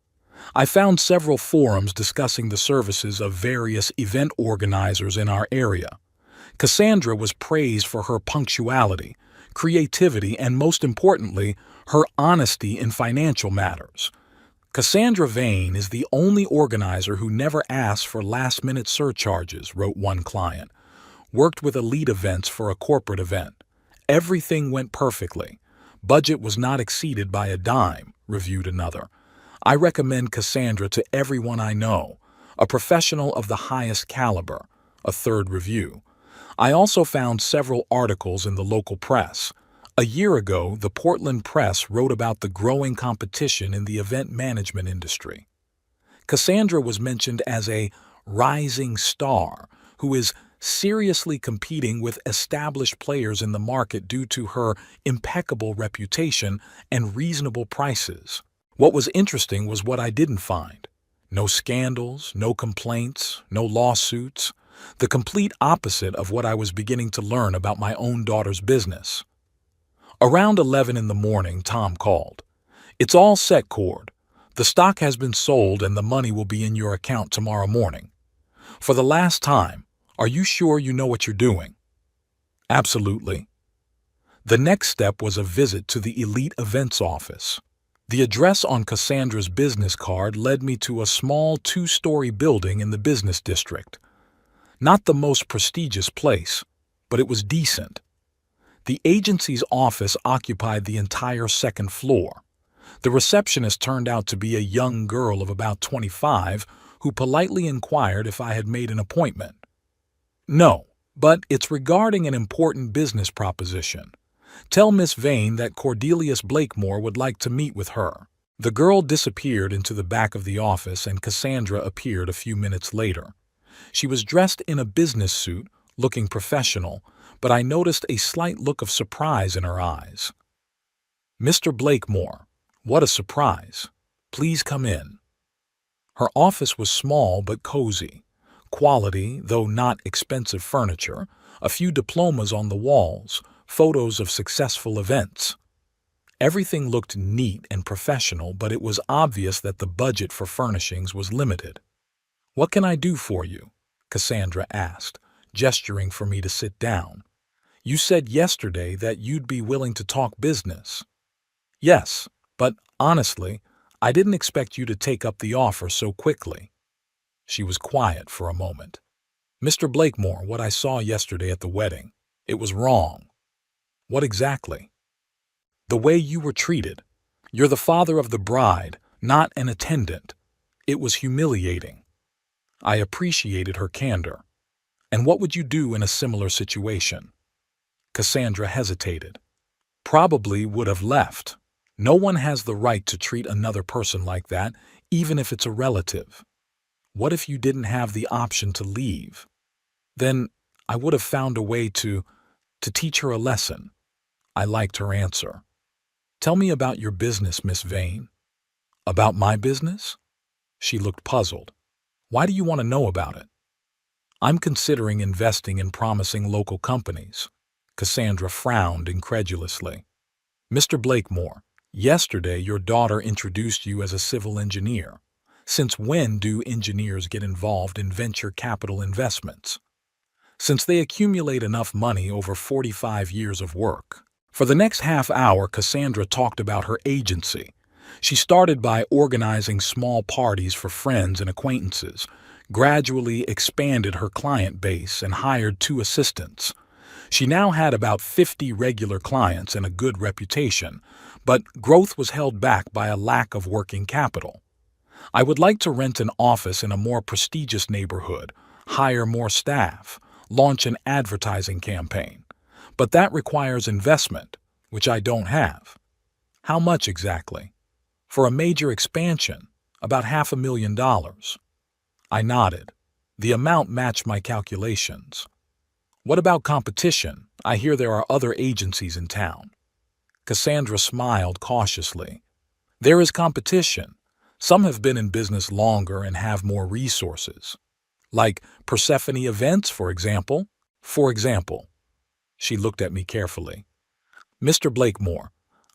I found several forums discussing the services of various event organizers in our area. Cassandra was praised for her punctuality, creativity, and most importantly, her honesty in financial matters. Cassandra Vane is the only organizer who never asked for last-minute surcharges, wrote one client. Worked with elite events for a corporate event. Everything went perfectly. Budget was not exceeded by a dime, reviewed another. I recommend Cassandra to everyone I know. A professional of the highest caliber, a third review. I also found several articles in the local press. A year ago, the Portland Press wrote about the growing competition in the event management industry. Cassandra was mentioned as a rising star who is seriously competing with established players in the market due to her impeccable reputation and reasonable prices. What was interesting was what I didn't find. No scandals, no complaints, no lawsuits. The complete opposite of what I was beginning to learn about my own daughter's business. Around 11 in the morning, Tom called. It's all set, Cord. The stock has been sold and the money will be in your account tomorrow morning. For the last time, are you sure you know what you're doing? Absolutely. The next step was a visit to the Elite Events office. The address on Cassandra's business card led me to a small 2-story building in the business district. Not the most prestigious place, but it was decent. The agency's office occupied the entire second floor. The receptionist turned out to be a young girl of about 25 who politely inquired if I had made an appointment. No, but it's regarding an important business proposition. Tell Miss Vane that Cordelius Blakemore would like to meet with her. The girl disappeared into the back of the office and Cassandra appeared a few minutes later. She was dressed in a business suit, looking professional, but I noticed a slight look of surprise in her eyes. Mr. Blakemore, what a surprise. Please come in. Her office was small but cozy. Quality, though not expensive furniture, a few diplomas on the walls, photos of successful events. Everything looked neat and professional, but it was obvious that the budget for furnishings was limited. What can I do for you? Cassandra asked, gesturing for me to sit down. You said yesterday that you'd be willing to talk business. Yes, but honestly, I didn't expect you to take up the offer so quickly. She was quiet for a moment. Mr. Blakemore, what I saw yesterday at the wedding, it was wrong. What exactly? The way you were treated. You're the father of the bride, not an attendant. It was humiliating. I appreciated her candor. And what would you do in a similar situation? Cassandra hesitated. Probably would have left. No one has the right to treat another person like that, even if it's a relative. What if you didn't have the option to leave? Then I would have found a way to teach her a lesson. I liked her answer. Tell me about your business, Miss Vane. About my business? She looked puzzled. Why do you want to know about it? I'm considering investing in promising local companies. Cassandra frowned incredulously. Mr. Blakemore, yesterday your daughter introduced you as a civil engineer. Since when do engineers get involved in venture capital investments? since they accumulate enough money over 45 years of work. For the next half hour, Cassandra talked about her agency. She started by organizing small parties for friends and acquaintances, gradually expanded her client base, and hired 2 assistants. She now had about 50 regular clients and a good reputation, but growth was held back by a lack of working capital. I would like to rent an office in a more prestigious neighborhood, hire more staff, launch an advertising campaign. But that requires investment, which I don't have. How much exactly? For a major expansion, about $500,000. I nodded. The amount matched my calculations. What about competition? I hear there are other agencies in town. Cassandra smiled cautiously. There is competition. Some have been in business longer and have more resources. Like Persephone Events, for example. For example. She looked at me carefully. Mr. Blakemore,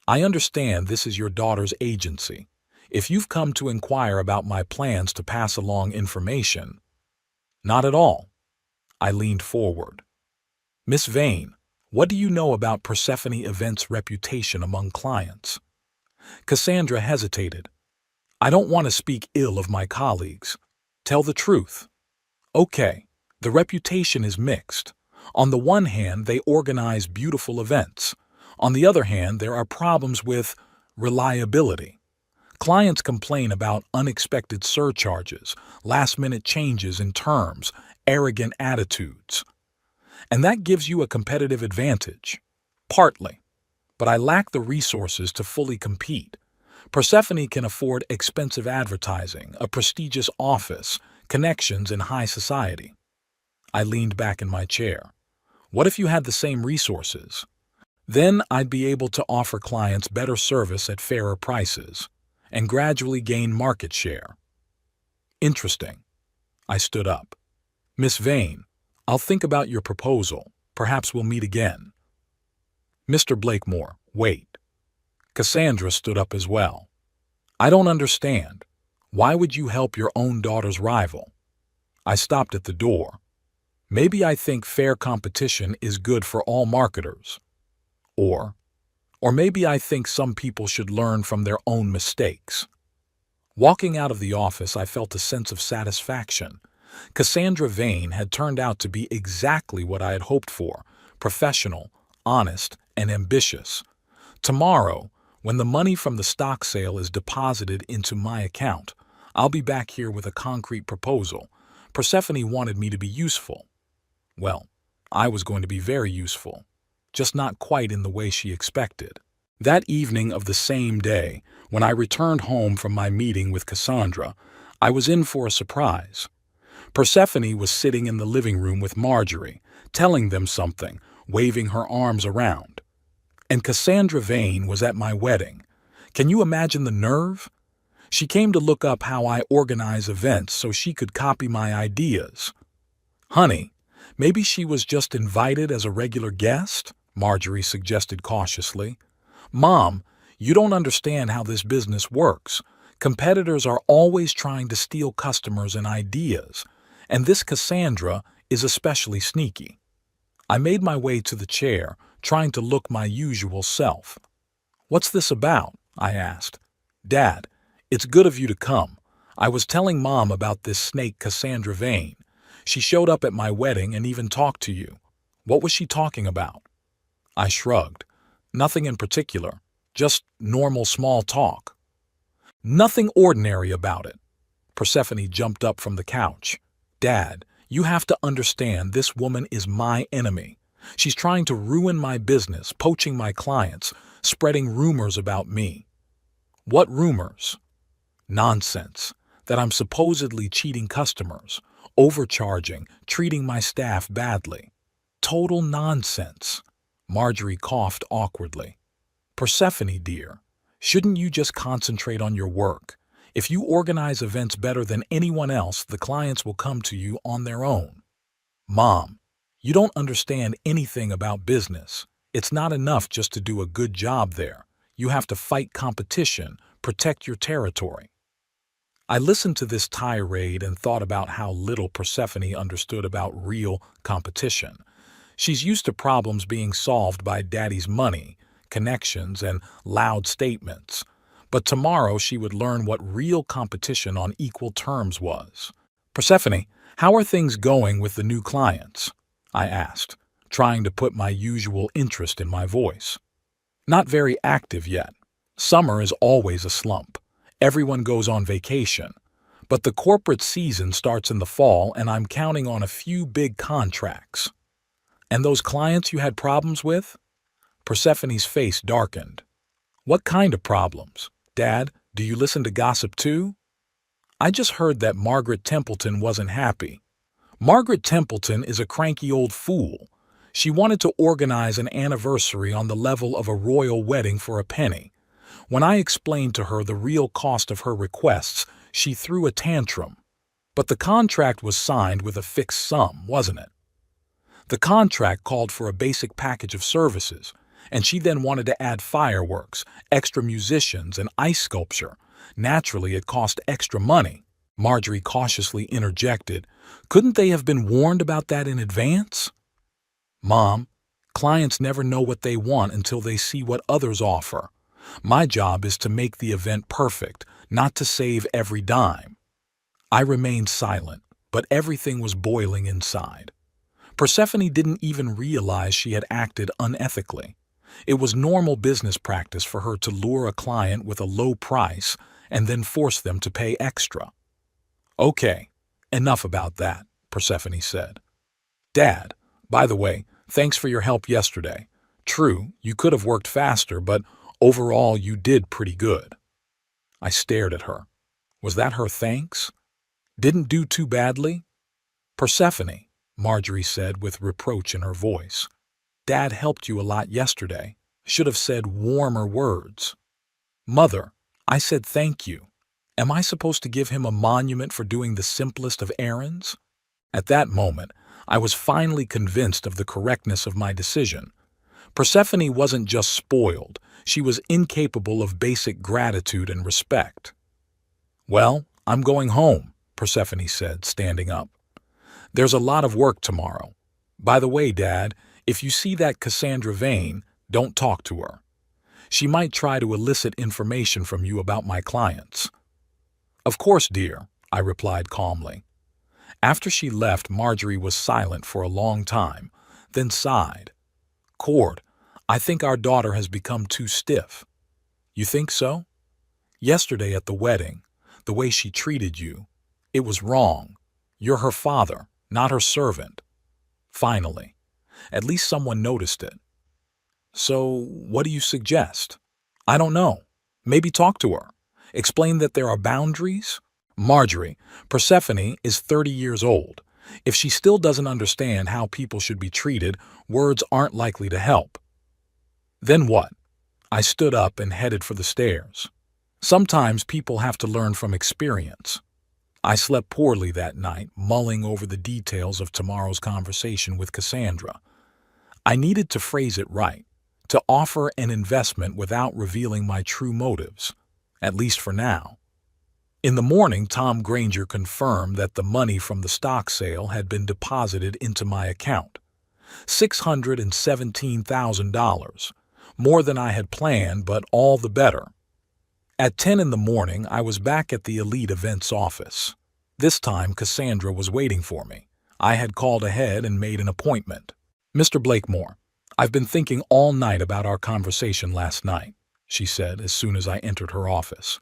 I understand this is your daughter's agency. If you've come to inquire about my plans to pass along information. Not at all. I leaned forward. Miss Vane, what do you know about Persephone Events' reputation among clients? Cassandra hesitated. I don't want to speak ill of my colleagues. Tell the truth. Okay, the reputation is mixed. On the one hand, they organize beautiful events. On the other hand, there are problems with reliability. Clients complain about unexpected surcharges, last-minute changes in terms, arrogant attitudes. And that gives you a competitive advantage. Partly. But I lack the resources to fully compete. Persephone can afford expensive advertising, a prestigious office, connections in high society. I leaned back in my chair. What if you had the same resources? Then I'd be able to offer clients better service at fairer prices and gradually gain market share. Interesting. I stood up. Miss Vane, I'll think about your proposal. Perhaps we'll meet again. Mr. Blakemore, wait. Cassandra stood up as well. I don't understand. Why would you help your own daughter's rival? I stopped at the door. Maybe I think fair competition is good for all marketers. Or maybe I think some people should learn from their own mistakes. Walking out of the office, I felt a sense of satisfaction. Cassandra Vane had turned out to be exactly what I had hoped for, professional, honest, and ambitious. Tomorrow, when the money from the stock sale is deposited into my account, I'll be back here with a concrete proposal. Persephone wanted me to be useful. Well, I was going to be very useful, just not quite in the way she expected. That evening of the same day, when I returned home from my meeting with Cassandra, I was in for a surprise. Persephone was sitting in the living room with Marjorie, telling them something, waving her arms around. And Cassandra Vane was at my wedding. Can you imagine the nerve? She came to look up how I organize events so she could copy my ideas. Honey, maybe she was just invited as a regular guest, Marjorie suggested cautiously. Mom, you don't understand how this business works. Competitors are always trying to steal customers and ideas, and this Cassandra is especially sneaky. I made my way to the chair, trying to look my usual self. What's this about? I asked. Dad, it's good of you to come. I was telling Mom about this snake Cassandra Vane. She showed up at my wedding and even talked to you. What was she talking about? I shrugged. Nothing in particular, just normal small talk. Nothing ordinary about it. Persephone jumped up from the couch. Dad, you have to understand this woman is my enemy. She's trying to ruin my business, poaching my clients, spreading rumors about me. What rumors? Nonsense. That I'm supposedly cheating customers, overcharging, treating my staff badly. Total nonsense. Marjorie coughed awkwardly. Persephone, dear, shouldn't you just concentrate on your work? If you organize events better than anyone else, the clients will come to you on their own. Mom, you don't understand anything about business. It's not enough just to do a good job there. You have to fight competition, protect your territory. I listened to this tirade and thought about how little Persephone understood about real competition. She's used to problems being solved by daddy's money, connections, and loud statements. But tomorrow she would learn what real competition on equal terms was. Persephone, how are things going with the new clients? I asked, trying to put my usual interest in my voice. Not very active yet. Summer is always a slump. Everyone goes on vacation. But the corporate season starts in the fall and I'm counting on a few big contracts. And those clients you had problems with? Persephone's face darkened. What kind of problems? Dad, do you listen to gossip too? I just heard that Margaret Templeton wasn't happy. Margaret Templeton is a cranky old fool. She wanted to organize an anniversary on the level of a royal wedding for a penny. When I explained to her the real cost of her requests, she threw a tantrum. But the contract was signed with a fixed sum, wasn't it? The contract called for a basic package of services, and she then wanted to add fireworks, extra musicians, and ice sculpture. Naturally, it cost extra money. Marjorie cautiously interjected. Couldn't they have been warned about that in advance? Mom, clients never know what they want until they see what others offer. My job is to make the event perfect, not to save every dime. I remained silent, but everything was boiling inside. Persephone didn't even realize she had acted unethically. It was normal business practice for her to lure a client with a low price and then force them to pay extra. Okay, enough about that, Persephone said. Dad, by the way, thanks for your help yesterday. True, you could have worked faster, but overall you did pretty good. I stared at her. Was that her thanks? Didn't do too badly? Persephone, Marjorie said with reproach in her voice. Dad helped you a lot yesterday. Should have said warmer words. Mother, I said thank you. Am I supposed to give him a monument for doing the simplest of errands? At that moment, I was finally convinced of the correctness of my decision. Persephone wasn't just spoiled, she was incapable of basic gratitude and respect. Well, I'm going home, Persephone said, standing up. There's a lot of work tomorrow. By the way, Dad, if you see that Cassandra Vane, don't talk to her. She might try to elicit information from you about my clients. Of course, dear, I replied calmly. After she left, Marjorie was silent for a long time, then sighed. Cord, I think our daughter has become too stiff. You think so? Yesterday at the wedding, the way she treated you, it was wrong. You're her father, not her servant. Finally, at least someone noticed it. So, what do you suggest? I don't know. Maybe talk to her. Explain that there are boundaries. Marjorie, Persephone is 30 years old. If she still doesn't understand how people should be treated, words aren't likely to help. Then what? I stood up and headed for the stairs. Sometimes people have to learn from experience. I slept poorly that night, mulling over the details of tomorrow's conversation with Cassandra. I needed to phrase it right, to offer an investment without revealing my true motives, at least for now. In the morning, Tom Granger confirmed that the money from the stock sale had been deposited into my account. $617,000, more than I had planned, but all the better. At 10 in the morning, I was back at the Elite Events office. This time, Cassandra was waiting for me. I had called ahead and made an appointment. Mr. Blakemore, I've been thinking all night about our conversation last night, she said as soon as I entered her office.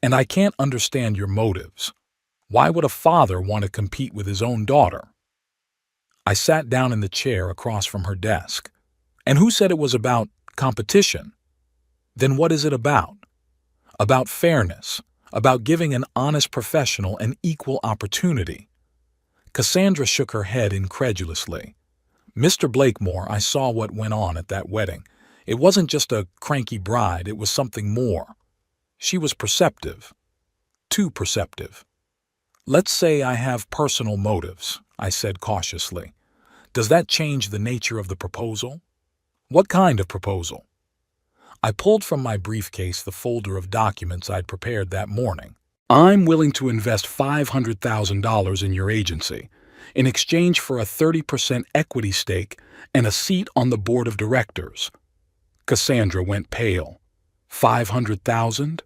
And I can't understand your motives. Why would a father want to compete with his own daughter? I sat down in the chair across from her desk. And who said it was about competition? Then what is it about? About fairness, about giving an honest professional an equal opportunity. Cassandra shook her head incredulously. Mr. Blakemore, I saw what went on at that wedding. It wasn't just a cranky bride, it was something more. She was perceptive. Too perceptive. Let's say I have personal motives, I said cautiously. Does that change the nature of the proposal? What kind of proposal? I pulled from my briefcase the folder of documents I'd prepared that morning. I'm willing to invest $500,000 in your agency in exchange for a 30% equity stake and a seat on the board of directors. Cassandra went pale. 500,000?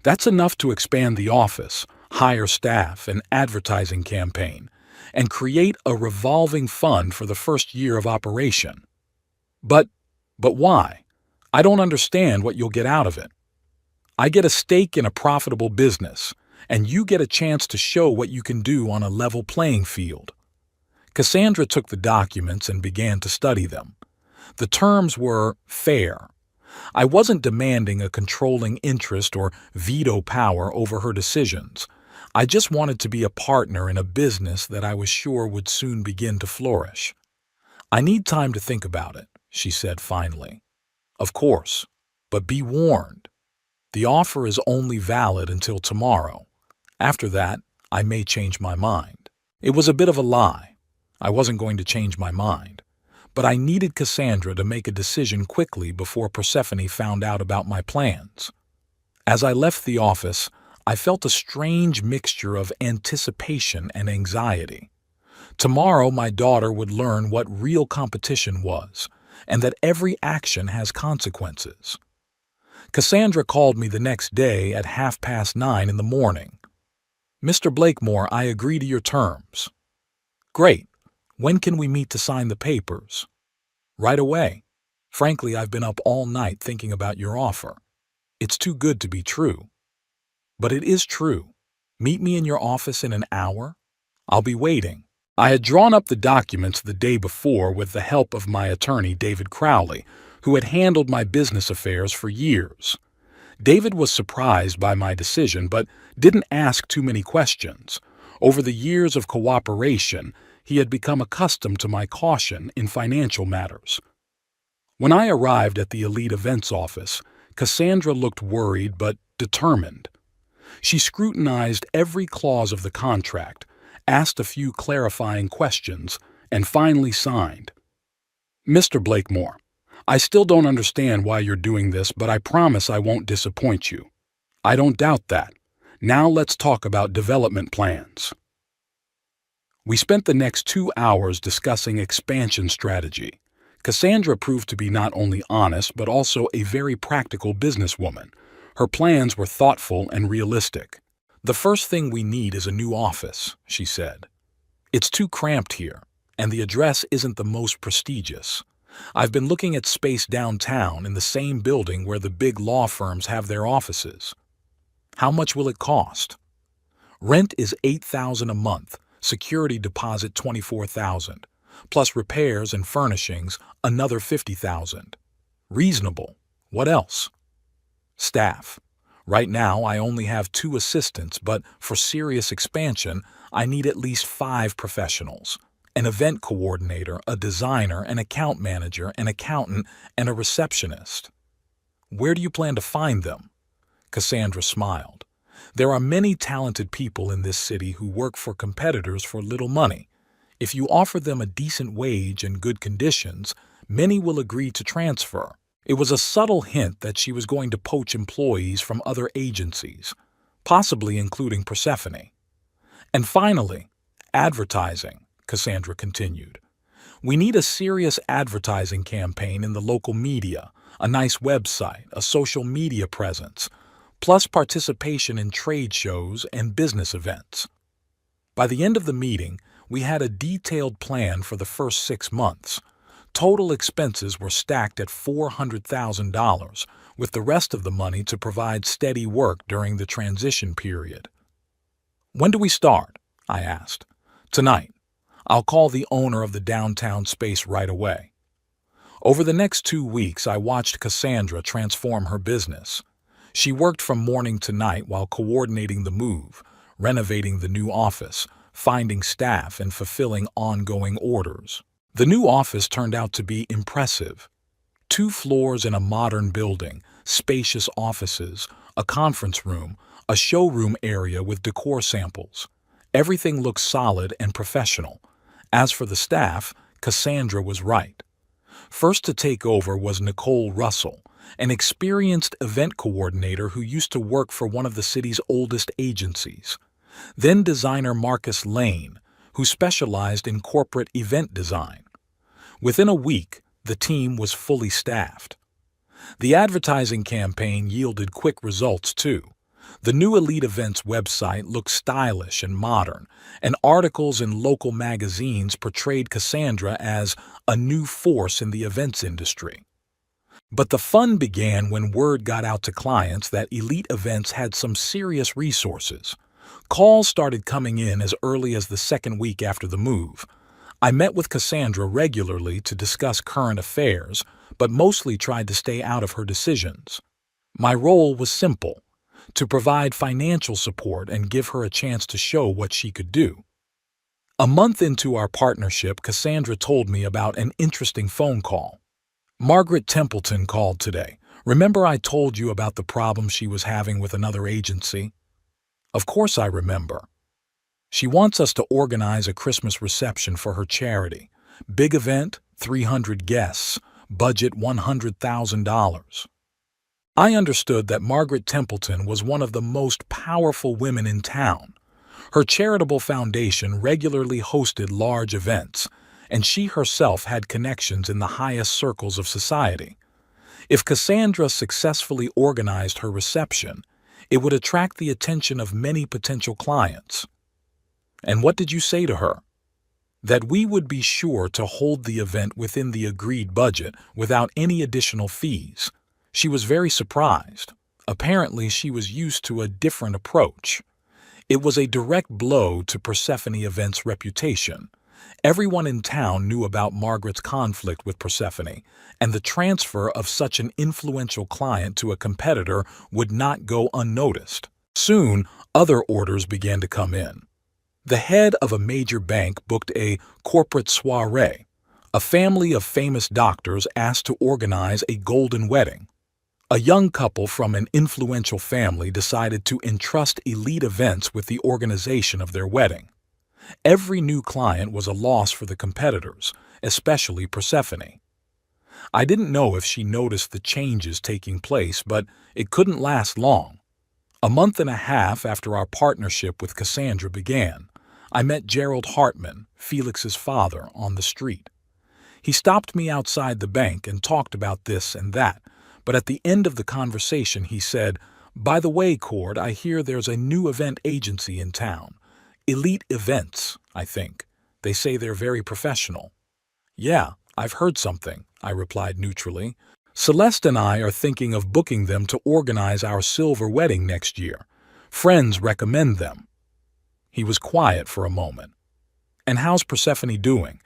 That's enough to expand the office, hire staff, an advertising campaign, and create a revolving fund for the first year of operation. But, but why? I don't understand what you'll get out of it. I get a stake in a profitable business, and you get a chance to show what you can do on a level playing field. Cassandra took the documents and began to study them. The terms were fair. I wasn't demanding a controlling interest or veto power over her decisions. I just wanted to be a partner in a business that I was sure would soon begin to flourish. I need time to think about it, she said finally. Of course, but be warned. The offer is only valid until tomorrow. After that, I may change my mind. It was a bit of a lie. I wasn't going to change my mind. But I needed Cassandra to make a decision quickly before Persephone found out about my plans. As I left the office, I felt a strange mixture of anticipation and anxiety. Tomorrow my daughter would learn what real competition was, and that every action has consequences. Cassandra called me the next day at 9:30 in the morning. "Mr. Blakemore, I agree to your terms." "Great. When can we meet to sign the papers?" "Right away. Frankly, I've been up all night thinking about your offer. It's too good to be true." "But it is true. Meet me in your office in an hour. I'll be waiting." I had drawn up the documents the day before with the help of my attorney, David Crowley, who had handled my business affairs for years. David was surprised by my decision, but didn't ask too many questions. Over the years of cooperation, he had become accustomed to my caution in financial matters. When I arrived at the Elite Events office, Cassandra looked worried but determined. She scrutinized every clause of the contract, asked a few clarifying questions, and finally signed. "Mr. Blakemore, I still don't understand why you're doing this, but I promise I won't disappoint you." "I don't doubt that. Now let's talk about development plans." We spent the next 2 hours discussing expansion strategy. Cassandra proved to be not only honest but also a very practical businesswoman. Her plans were thoughtful and realistic. "The first thing we need is a new office," she said. "It's too cramped here, and the address isn't the most prestigious. I've been looking at space downtown in the same building where the big law firms have their offices." "How much will it cost?" "Rent is $8,000 a month, security deposit $24,000, plus repairs and furnishings another $50,000. Reasonable. What else?" "Staff. Right now I only have 2 assistants, but for serious expansion I need at least 5 professionals. An event coordinator, a designer, an account manager, an accountant, and a receptionist." "Where do you plan to find them?" Cassandra smiled. "There are many talented people in this city who work for competitors for little money. If you offer them a decent wage and good conditions, many will agree to transfer." It was a subtle hint that she was going to poach employees from other agencies, possibly including Persephone. "And finally, advertising," Cassandra continued. "We need a serious advertising campaign in the local media, a nice website, a social media presence, plus participation in trade shows and business events." By the end of the meeting, we had a detailed plan for the first 6 months. Total expenses were stacked at $400,000, with the rest of the money to provide steady work during the transition period. "When do we start?" I asked. "Tonight. I'll call the owner of the downtown space right away." Over the next 2 weeks, I watched Cassandra transform her business. She worked from morning to night while coordinating the move, renovating the new office, finding staff, and fulfilling ongoing orders. The new office turned out to be impressive. 2 floors in a modern building, spacious offices, a conference room, a showroom area with decor samples. Everything looked solid and professional. As for the staff, Cassandra was right. First to take over was Nicole Russell, an experienced event coordinator who used to work for one of the city's oldest agencies. Then designer Marcus Lane, who specialized in corporate event design. Within a week, the team was fully staffed. The advertising campaign yielded quick results, too. The new Elite Events website looked stylish and modern, and articles in local magazines portrayed Cassandra as a new force in the events industry. But the fun began when word got out to clients that Elite Events had some serious resources. Calls started coming in as early as the second week after the move. I met with Cassandra regularly to discuss current affairs, but mostly tried to stay out of her decisions. My role was simple: to provide financial support and give her a chance to show what she could do. A month into our partnership, Cassandra told me about an interesting phone call. Margaret Templeton called today. Remember I told you about the problem she was having with another agency? Of course I remember. She wants us to organize a Christmas reception for her charity. Big event, 300 guests, budget $100,000. I understood that Margaret Templeton was one of the most powerful women in town. Her charitable foundation regularly hosted large events, and she herself had connections in the highest circles of society. If Cassandra successfully organized her reception, it would attract the attention of many potential clients. And what did you say to her? That we would be sure to hold the event within the agreed budget without any additional fees. She was very surprised. Apparently, she was used to a different approach. It was a direct blow to Persephone Events' reputation. Everyone in town knew about Margaret's conflict with Persephone, and the transfer of such an influential client to a competitor would not go unnoticed. Soon, other orders began to come in. The head of a major bank booked a corporate soiree. A family of famous doctors asked to organize a golden wedding. A young couple from an influential family decided to entrust Elite Events with the organization of their wedding. Every new client was a loss for the competitors, especially Persephone. I didn't know if she noticed the changes taking place, but it couldn't last long. A month and a half after our partnership with Cassandra began, I met Gerald Hartman, Felix's father, on the street. He stopped me outside the bank and talked about this and that, but at the end of the conversation he said, "By the way, Cord, I hear there's a new event agency in town. Elite Events, I think. They say they're very professional." "Yeah, I've heard something," I replied neutrally. "Celeste and I are thinking of booking them to organize our silver wedding next year. Friends recommend them." He was quiet for a moment. "And how's Persephone doing?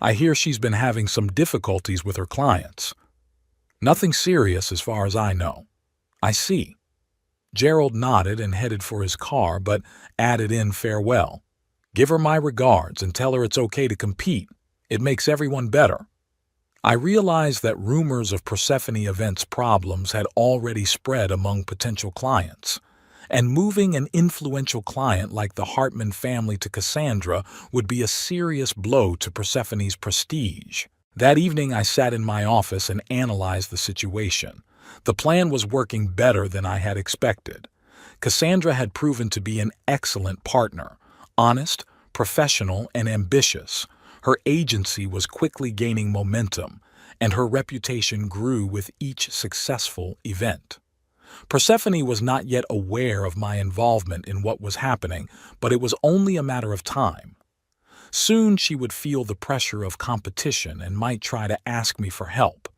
I hear she's been having some difficulties with her clients." "Nothing serious as far as I know." "I see." Gerald nodded and headed for his car, but added in farewell. "Give her my regards and tell her it's okay to compete. It makes everyone better." I realized that rumors of Persephone Events' problems had already spread among potential clients, and moving an influential client like the Hartman family to Cassandra would be a serious blow to Persephone's prestige. That evening I sat in my office and analyzed the situation. The plan was working better than I had expected. Cassandra had proven to be an excellent partner, honest, professional, and ambitious. Her agency was quickly gaining momentum, and her reputation grew with each successful event. Persephone was not yet aware of my involvement in what was happening, but it was only a matter of time. Soon she would feel the pressure of competition and might try to ask me for help.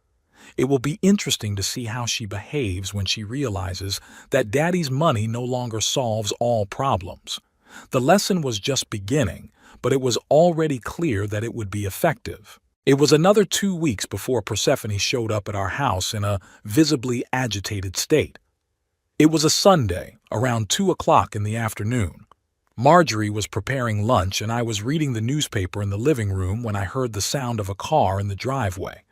It will be interesting to see how she behaves when she realizes that Daddy's money no longer solves all problems. The lesson was just beginning, but it was already clear that it would be effective. It was another 2 weeks before Persephone showed up at our house in a visibly agitated state. It was a Sunday, around 2 o'clock in the afternoon. Marjorie was preparing lunch and I was reading the newspaper in the living room when I heard the sound of a car in the driveway.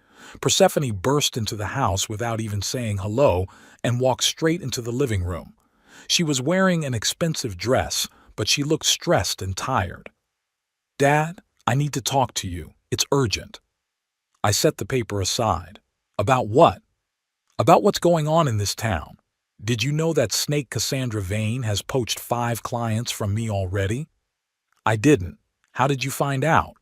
Persephone burst into the house without even saying hello and walked straight into the living room. She was wearing an expensive dress, but she looked stressed and tired. "Dad, I need to talk to you. It's urgent." I set the paper aside. "About what?" About what's going on in this town. Did you know that Snake Cassandra Vane has poached 5 clients from me already? I didn't. How did you find out?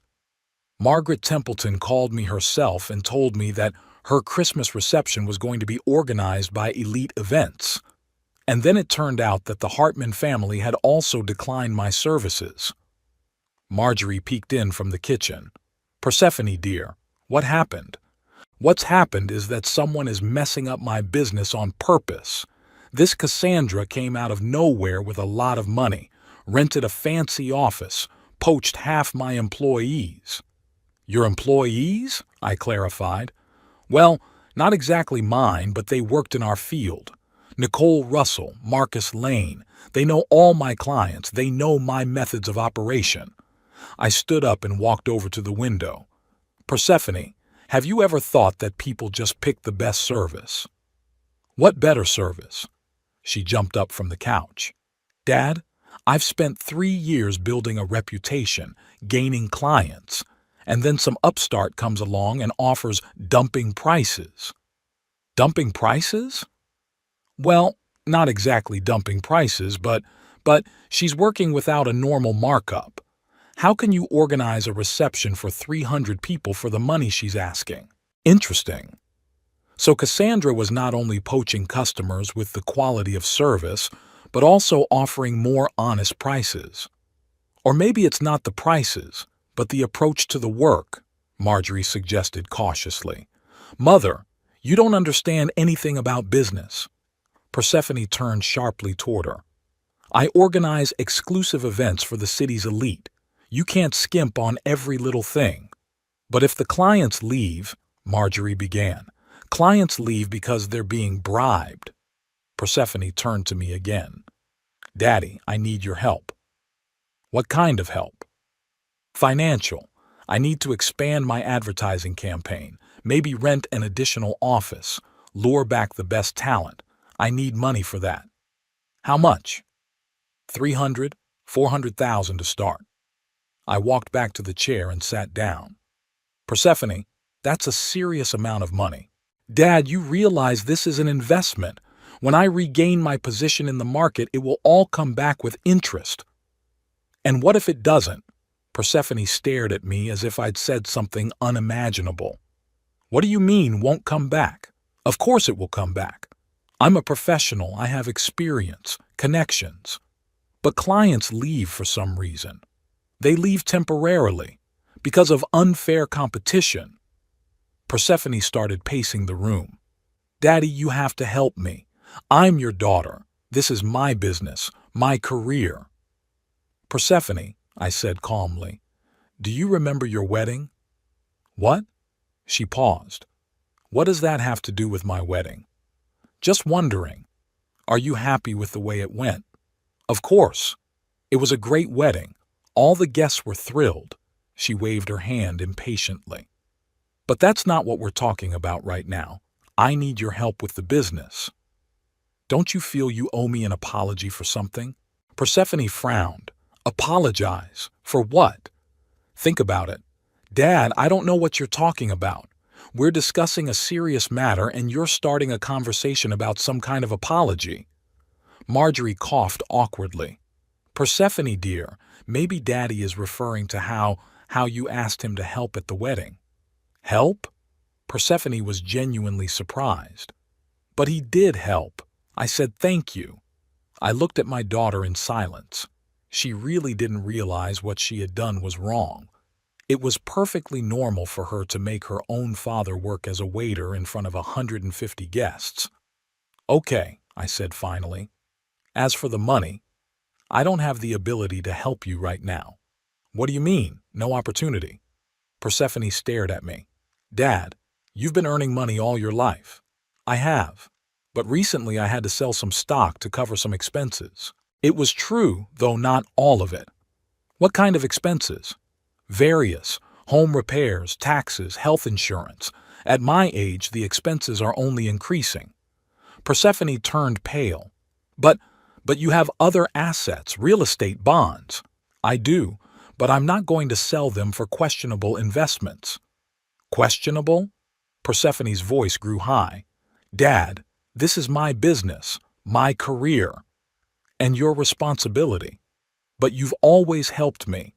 Margaret Templeton called me herself and told me that her Christmas reception was going to be organized by Elite Events. And then it turned out that the Hartman family had also declined my services. Marjorie peeked in from the kitchen. Persephone, dear, what happened? What's happened is that someone is messing up my business on purpose. This Cassandra came out of nowhere with a lot of money, rented a fancy office, poached half my employees. Your employees? I clarified. Well, not exactly mine, but they worked in our field. Nicole Russell, Marcus Lane, they know all my clients, they know my methods of operation. I stood up and walked over to the window. Persephone, have you ever thought that people just pick the best service? What better service? She jumped up from the couch. Dad, I've spent 3 years building a reputation, gaining clients, and then some upstart comes along and offers dumping prices. Dumping prices? Well, not exactly dumping prices, but she's working without a normal markup. How can you organize a reception for 300 people for the money she's asking? Interesting. So Cassandra was not only poaching customers with the quality of service, but also offering more honest prices. Or maybe it's not the prices, but the approach to the work, Marjorie suggested cautiously. Mother, you don't understand anything about business. Persephone turned sharply toward her. I organize exclusive events for the city's elite. You can't skimp on every little thing. But if the clients leave, Marjorie began, clients leave because they're being bribed. Persephone turned to me again. Daddy, I need your help. What kind of help? Financial. I need to expand my advertising campaign, maybe rent an additional office, lure back the best talent. I need money for that. How much? 300, 400,000 to start. I walked back to the chair and sat down. Persephone, that's a serious amount of money. Dad, you realize this is an investment. When I regain my position in the market, it will all come back with interest. And what if it doesn't? Persephone stared at me as if I'd said something unimaginable. What do you mean, won't come back? Of course it will come back. I'm a professional, I have experience, connections. But clients leave for some reason. They leave temporarily, because of unfair competition. Persephone started pacing the room. Daddy, you have to help me. I'm your daughter. This is my business, my career. Persephone, I said calmly, do you remember your wedding? What? She paused. What does that have to do with my wedding? Just wondering. Are you happy with the way it went? Of course. It was a great wedding. All the guests were thrilled. She waved her hand impatiently. But that's not what we're talking about right now. I need your help with the business. Don't you feel you owe me an apology for something? Persephone frowned. Apologize? For what? Think about it. Dad, I don't know what you're talking about. We're discussing a serious matter and you're starting a conversation about some kind of apology. Marjorie coughed awkwardly. Persephone, dear, maybe Daddy is referring to how you asked him to help at the wedding. Help? Persephone was genuinely surprised. But he did help. I said thank you. I looked at my daughter in silence. She really didn't realize what she had done was wrong. It was perfectly normal for her to make her own father work as a waiter in front of 150 guests. Okay, I said finally. As for the money, I don't have the ability to help you right now. What do you mean, no opportunity? Persephone stared at me. Dad, you've been earning money all your life. I have. But recently I had to sell some stock to cover some expenses. It was true, though not all of it. What kind of expenses? Various. Home repairs, taxes, health insurance. At my age, the expenses are only increasing. Persephone turned pale. But you have other assets, real estate, bonds. I do, but I'm not going to sell them for questionable investments. Questionable? Persephone's voice grew high. Dad, this is my business, my career, and your responsibility. But you've always helped me.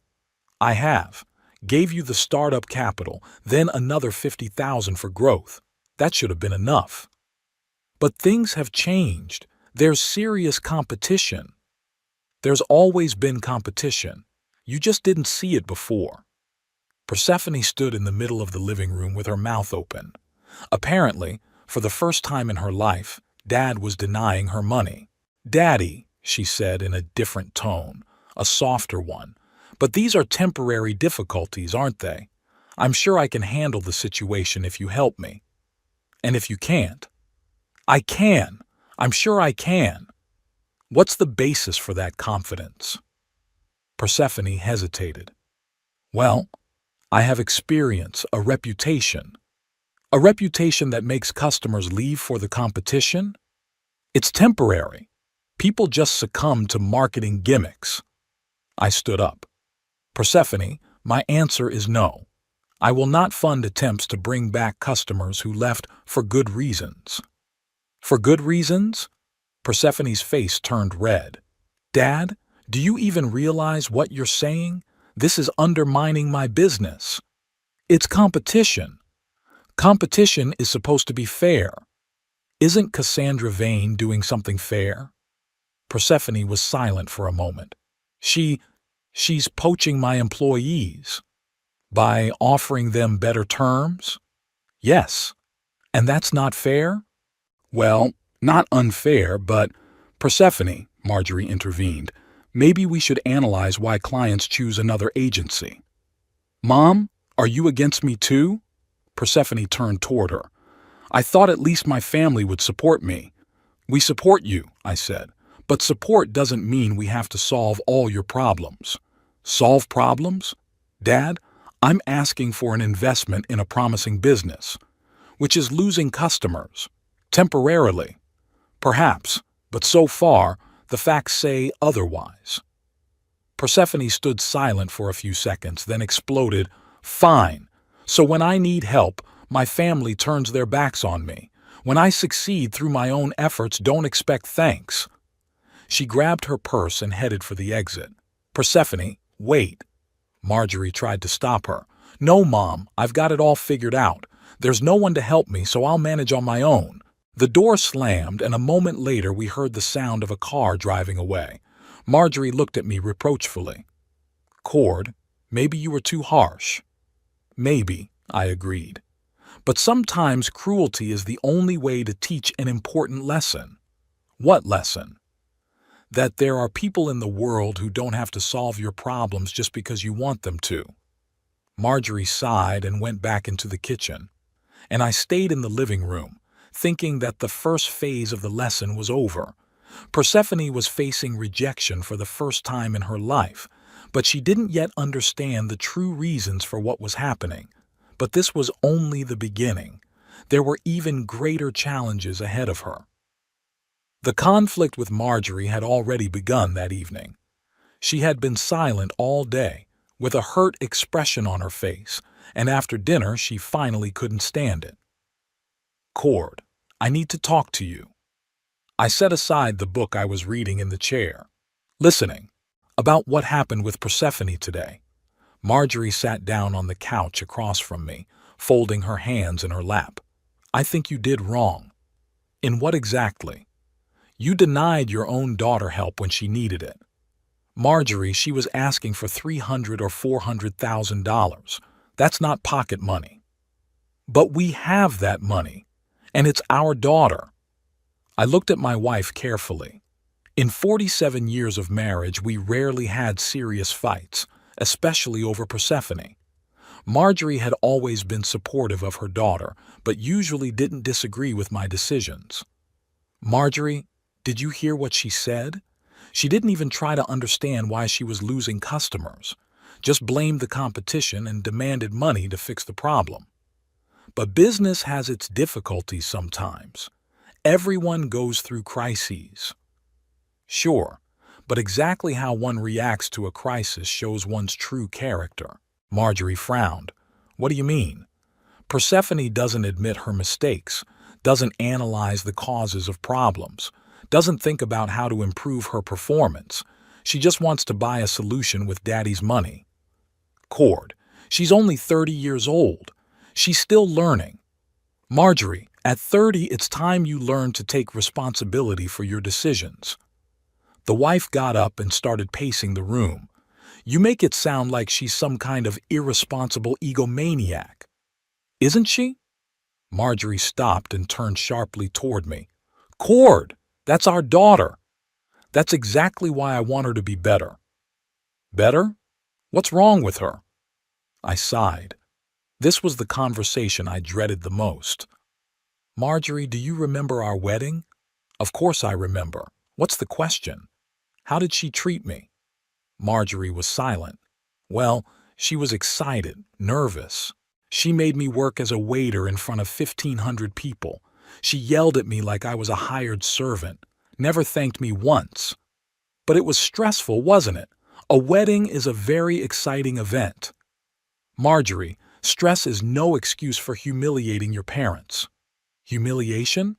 I have. Gave you the startup capital, then another 50,000 for growth. That should have been enough. But things have changed. There's serious competition. There's always been competition. You just didn't see it before. Persephone stood in the middle of the living room with her mouth open. Apparently, for the first time in her life, Dad was denying her money. Daddy, she said in a different tone, a softer one, but these are temporary difficulties, aren't they? I'm sure I can handle the situation if you help me. And if you can't? I can. I'm sure I can. What's the basis for that confidence? Persephone hesitated. Well, I have experience, a reputation. A reputation that makes customers leave for the competition? It's temporary. People just succumb to marketing gimmicks. I stood up. Persephone, my answer is no. I will not fund attempts to bring back customers who left for good reasons. For good reasons? Persephone's face turned red. Dad, do you even realize what you're saying? This is undermining my business. It's competition. Competition is supposed to be fair. Isn't Cassandra Vane doing something fair? Persephone was silent for a moment. She's poaching my employees. By offering them better terms? Yes. And that's not fair? Well, not unfair, but Persephone, Marjorie intervened. Maybe we should analyze why clients choose another agency. Mom, are you against me too? Persephone turned toward her. I thought at least my family would support me. We support you, I said, but support doesn't mean we have to solve all your problems. Solve problems? Dad, I'm asking for an investment in a promising business, which is losing customers. Temporarily. Perhaps, but so far, the facts say otherwise. Persephone stood silent for a few seconds, then exploded, Fine. So when I need help, my family turns their backs on me. When I succeed through my own efforts, don't expect thanks. She grabbed her purse and headed for the exit. Persephone, wait. Marjorie tried to stop her. No, Mom, I've got it all figured out. There's no one to help me, so I'll manage on my own. The door slammed, and a moment later we heard the sound of a car driving away. Marjorie looked at me reproachfully. Cord, maybe you were too harsh. Maybe, I agreed. But sometimes cruelty is the only way to teach an important lesson. What lesson? That there are people in the world who don't have to solve your problems just because you want them to. Marjorie sighed and went back into the kitchen, and I stayed in the living room, thinking that the first phase of the lesson was over. Persephone was facing rejection for the first time in her life, but she didn't yet understand the true reasons for what was happening. But this was only the beginning. There were even greater challenges ahead of her. The conflict with Marjorie had already begun that evening. She had been silent all day, with a hurt expression on her face, and after dinner she finally couldn't stand it. Cord, I need to talk to you. I set aside the book I was reading in the chair, listening, about what happened with Persephone today. Marjorie sat down on the couch across from me, folding her hands in her lap. I think you did wrong. In what exactly? You denied your own daughter help when she needed it. Marjorie, she was asking for $300,000 or $400,000. That's not pocket money. But we have that money, and it's our daughter. I looked at my wife carefully. In 47 years of marriage, we rarely had serious fights, especially over Persephone. Marjorie had always been supportive of her daughter, but usually didn't disagree with my decisions. Marjorie, did you hear what she said? She didn't even try to understand why she was losing customers, just blamed the competition and demanded money to fix the problem. But business has its difficulties sometimes. Everyone goes through crises. Sure, but exactly how one reacts to a crisis shows one's true character. Marjorie frowned. What do you mean? Persephone doesn't admit her mistakes, doesn't analyze the causes of problems, doesn't think about how to improve her performance. She just wants to buy a solution with daddy's money. Cord, she's only 30 years old. She's still learning. Marjorie, at 30, it's time you learn to take responsibility for your decisions. The wife got up and started pacing the room. You make it sound like she's some kind of irresponsible egomaniac. Isn't she? Marjorie stopped and turned sharply toward me. Cord, that's our daughter. That's exactly why I want her to be better. Better? What's wrong with her? I sighed. This was the conversation I dreaded the most. Marjorie, do you remember our wedding? Of course I remember. What's the question? How did she treat me? Marjorie was silent. Well, she was excited, nervous. She made me work as a waiter in front of 1,500 people. She yelled at me like I was a hired servant, never thanked me once. But it was stressful, wasn't it? A wedding is a very exciting event. Marjorie, stress is no excuse for humiliating your parents. Humiliation?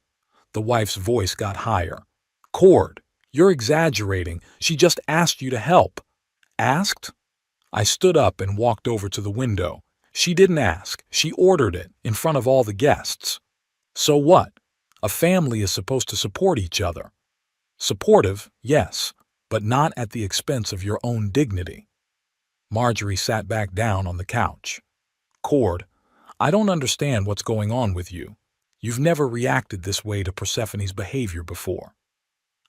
The wife's voice got higher. Cord, you're exaggerating. She just asked you to help. Asked? I stood up and walked over to the window. She didn't ask. She ordered it in front of all the guests. So what? A family is supposed to support each other. Supportive, yes, but not at the expense of your own dignity. Marjorie sat back down on the couch. Cord, I don't understand what's going on with you. You've never reacted this way to Persephone's behavior before.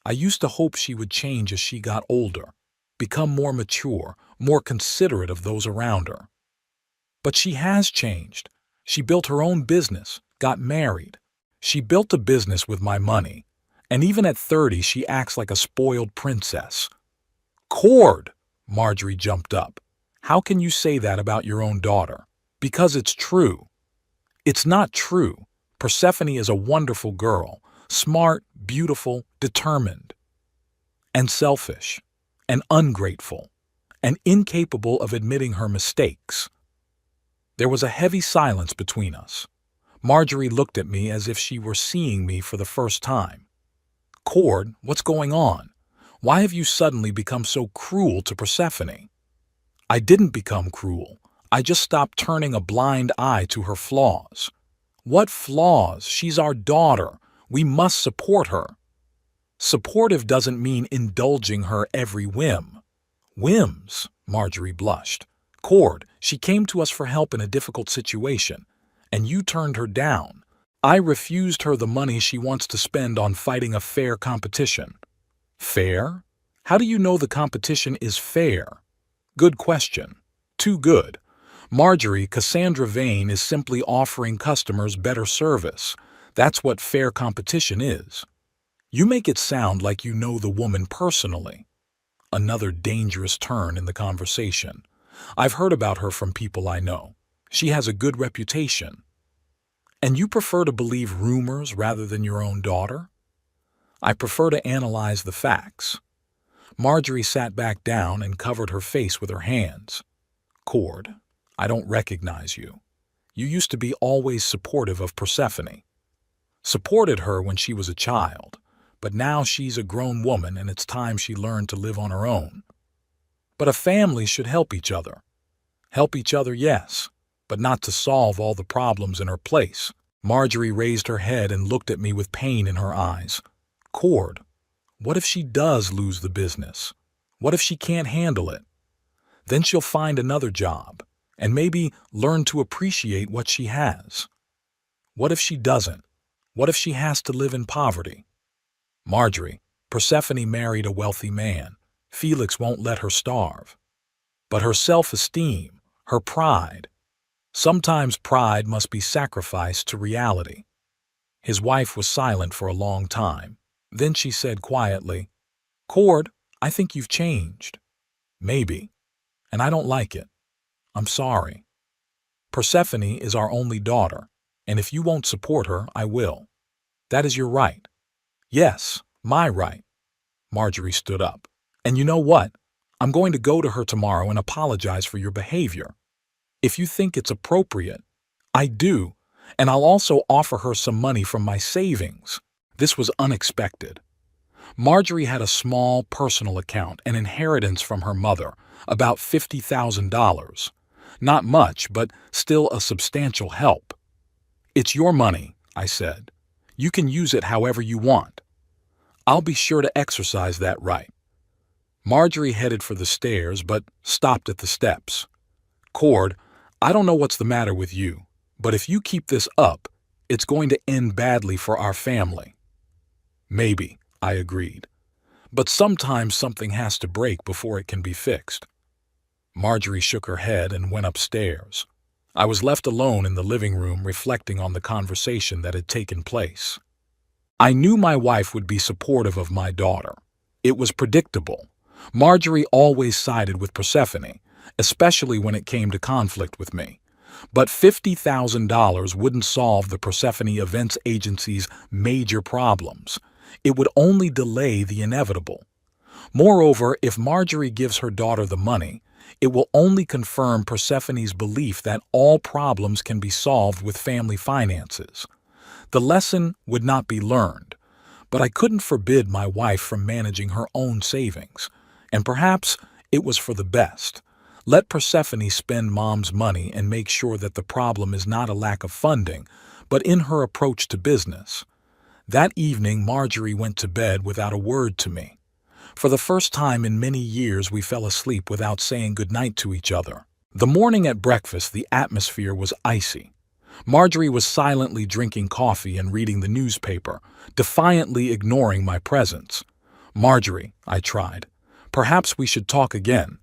I used to hope she would change as she got older, become more mature, more considerate of those around her. But she has changed. She built her own business, got married. She built a business with my money, and even at 30 she acts like a spoiled princess. Cord! Marjorie jumped up. How can you say that about your own daughter? Because it's true. It's not true. Persephone is a wonderful girl, smart, beautiful, determined, and selfish, and ungrateful, and incapable of admitting her mistakes. There was a heavy silence between us. Marjorie looked at me as if she were seeing me for the first time. Cord, what's going on? Why have you suddenly become so cruel to Persephone? I didn't become cruel. I just stopped turning a blind eye to her flaws. What flaws? She's our daughter. We must support her. Supportive doesn't mean indulging her every whim. Whims, Marjorie blushed. Cord, she came to us for help in a difficult situation, and you turned her down. I refused her the money she wants to spend on fighting a fair competition. Fair? How do you know the competition is fair? Good question. Too good. Marjorie, Cassandra Vane is simply offering customers better service. That's what fair competition is. You make it sound like you know the woman personally. Another dangerous turn in the conversation. I've heard about her from people I know. She has a good reputation. And you prefer to believe rumors rather than your own daughter? I prefer to analyze the facts. Marjorie sat back down and covered her face with her hands. Cord, I don't recognize you. You used to be always supportive of Persephone. Supported her when she was a child, but now she's a grown woman and it's time she learned to live on her own. But a family should help each other. Help each other, yes, but not to solve all the problems in her place. Marjorie raised her head and looked at me with pain in her eyes. Cord, what if she does lose the business? What if she can't handle it? Then she'll find another job and maybe learn to appreciate what she has. What if she doesn't? What if she has to live in poverty? Marjorie, Persephone married a wealthy man. Felix won't let her starve. But her self-esteem, her pride. Sometimes pride must be sacrificed to reality. His wife was silent for a long time. Then she said quietly, Cord, I think you've changed. Maybe. And I don't like it. I'm sorry. Persephone is our only daughter, and if you won't support her, I will. That is your right. Yes, my right. Marjorie stood up. And you know what? I'm going to go to her tomorrow and apologize for your behavior. If you think it's appropriate, I do, And I'll also offer her some money from my savings. This was unexpected. Marjorie had a small personal account, an inheritance from her mother, about $50,000. Not much, but still a substantial help. "It's your money," I said. "You can use it however you want." "I'll be sure to exercise that right." Marjorie headed for the stairs, but stopped at the steps. "Cord, I don't know what's the matter with you, but if you keep this up, it's going to end badly for our family." "Maybe," I agreed. "But sometimes something has to break before it can be fixed." Marjorie shook her head and went upstairs. I was left alone in the living room reflecting on the conversation that had taken place. I knew my wife would be supportive of my daughter. It was predictable. Marjorie always sided with Persephone, especially when it came to conflict with me. But $50,000 wouldn't solve the Persephone Events Agency's major problems. It would only delay the inevitable. Moreover, if Marjorie gives her daughter the money, it will only confirm Persephone's belief that all problems can be solved with family finances. The lesson would not be learned, but I couldn't forbid my wife from managing her own savings, and perhaps it was for the best. Let Persephone spend Mom's money and make sure that the problem is not a lack of funding, but in her approach to business. That evening, Marjorie went to bed without a word to me. For the first time in many years, we fell asleep without saying goodnight to each other. The morning at breakfast, the atmosphere was icy. Marjorie was silently drinking coffee and reading the newspaper, defiantly ignoring my presence. "Marjorie," I tried, "perhaps we should talk again."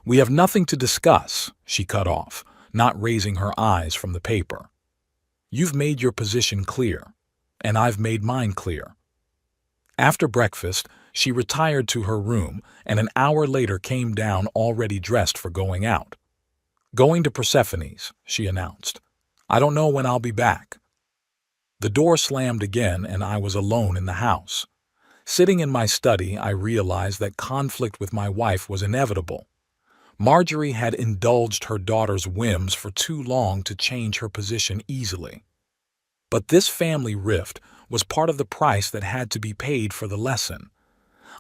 "We have nothing to discuss," she cut off, not raising her eyes from the paper. "You've made your position clear, and I've made mine clear." After breakfast, she retired to her room and an hour later came down already dressed for going out. "Going to Persephone's," she announced. "I don't know when I'll be back." The door slammed again and I was alone in the house. Sitting in my study, I realized that conflict with my wife was inevitable. Marjorie had indulged her daughter's whims for too long to change her position easily. But this family rift was part of the price that had to be paid for the lesson.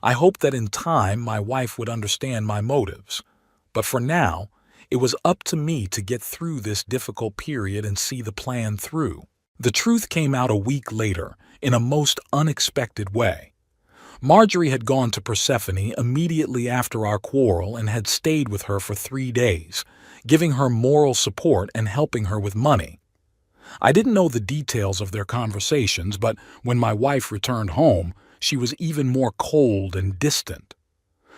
I hoped that in time my wife would understand my motives. But for now, it was up to me to get through this difficult period and see the plan through. The truth came out a week later in a most unexpected way. Marjorie had gone to Persephone immediately after our quarrel and had stayed with her for 3 days, giving her moral support and helping her with money. I didn't know the details of their conversations, but when my wife returned home, she was even more cold and distant.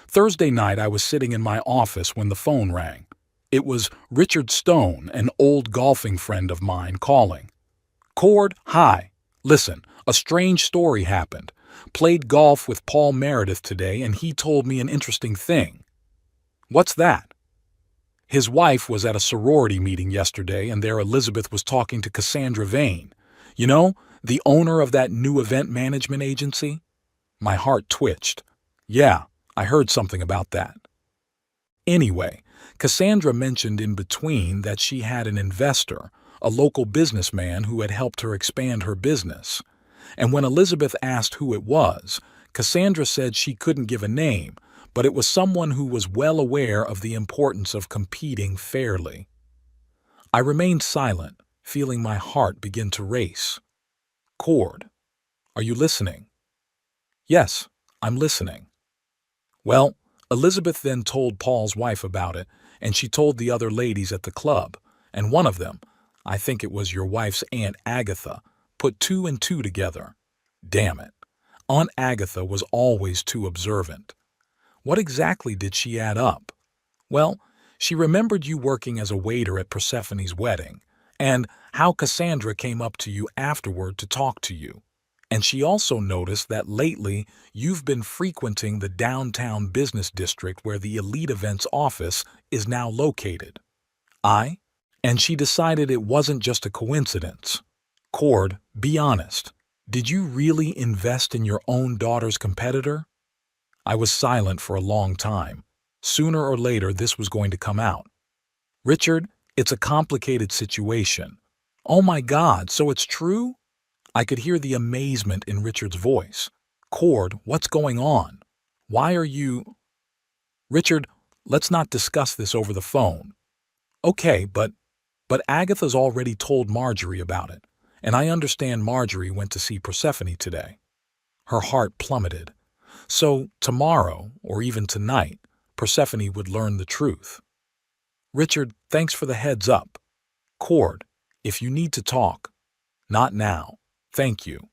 Thursday night, I was sitting in my office when the phone rang. It was Richard Stone, an old golfing friend of mine, calling. "Cord, hi. Listen, a strange story happened. Played golf with Paul Meredith today, and he told me an interesting thing." "What's that?" "His wife was at a sorority meeting yesterday, and there Elizabeth was talking to Cassandra Vane. You know, the owner of that new event management agency?" My heart twitched. "Yeah, I heard something about that." Anyway, Cassandra mentioned in between that she had an investor, a local businessman who had helped her expand her business. And when Elizabeth asked who it was, Cassandra said she couldn't give a name, but it was someone who was well aware of the importance of competing fairly. I remained silent, feeling my heart begin to race. "Cord, are you listening?" "Yes, I'm listening." "Well, Elizabeth then told Paul's wife about it, and she told the other ladies at the club, and one of them, I think it was your wife's Aunt Agatha, put 2 and 2 together. Damn it. Aunt Agatha was always too observant. What exactly did she add up? Well, she remembered you working as a waiter at Persephone's wedding, and how Cassandra came up to you afterward to talk to you. And she also noticed that lately you've been frequenting the downtown business district where the Elite Events office is now located. And she decided it wasn't just a coincidence. Cord, be honest. Did you really invest in your own daughter's competitor?" I was silent for a long time. Sooner or later, this was going to come out. "Richard, it's a complicated situation. Oh my God, so it's true? I could hear the amazement in Richard's voice. Cord, what's going on? Why are you... Richard, let's not discuss this over the phone. Okay, but Agatha's already told Marjorie about it, and I understand Marjorie went to see Persephone today. Her heart plummeted. So tomorrow, or even tonight, Persephone would learn the truth. Richard, thanks for the heads up. Cord, if you need to talk, not now. Thank you.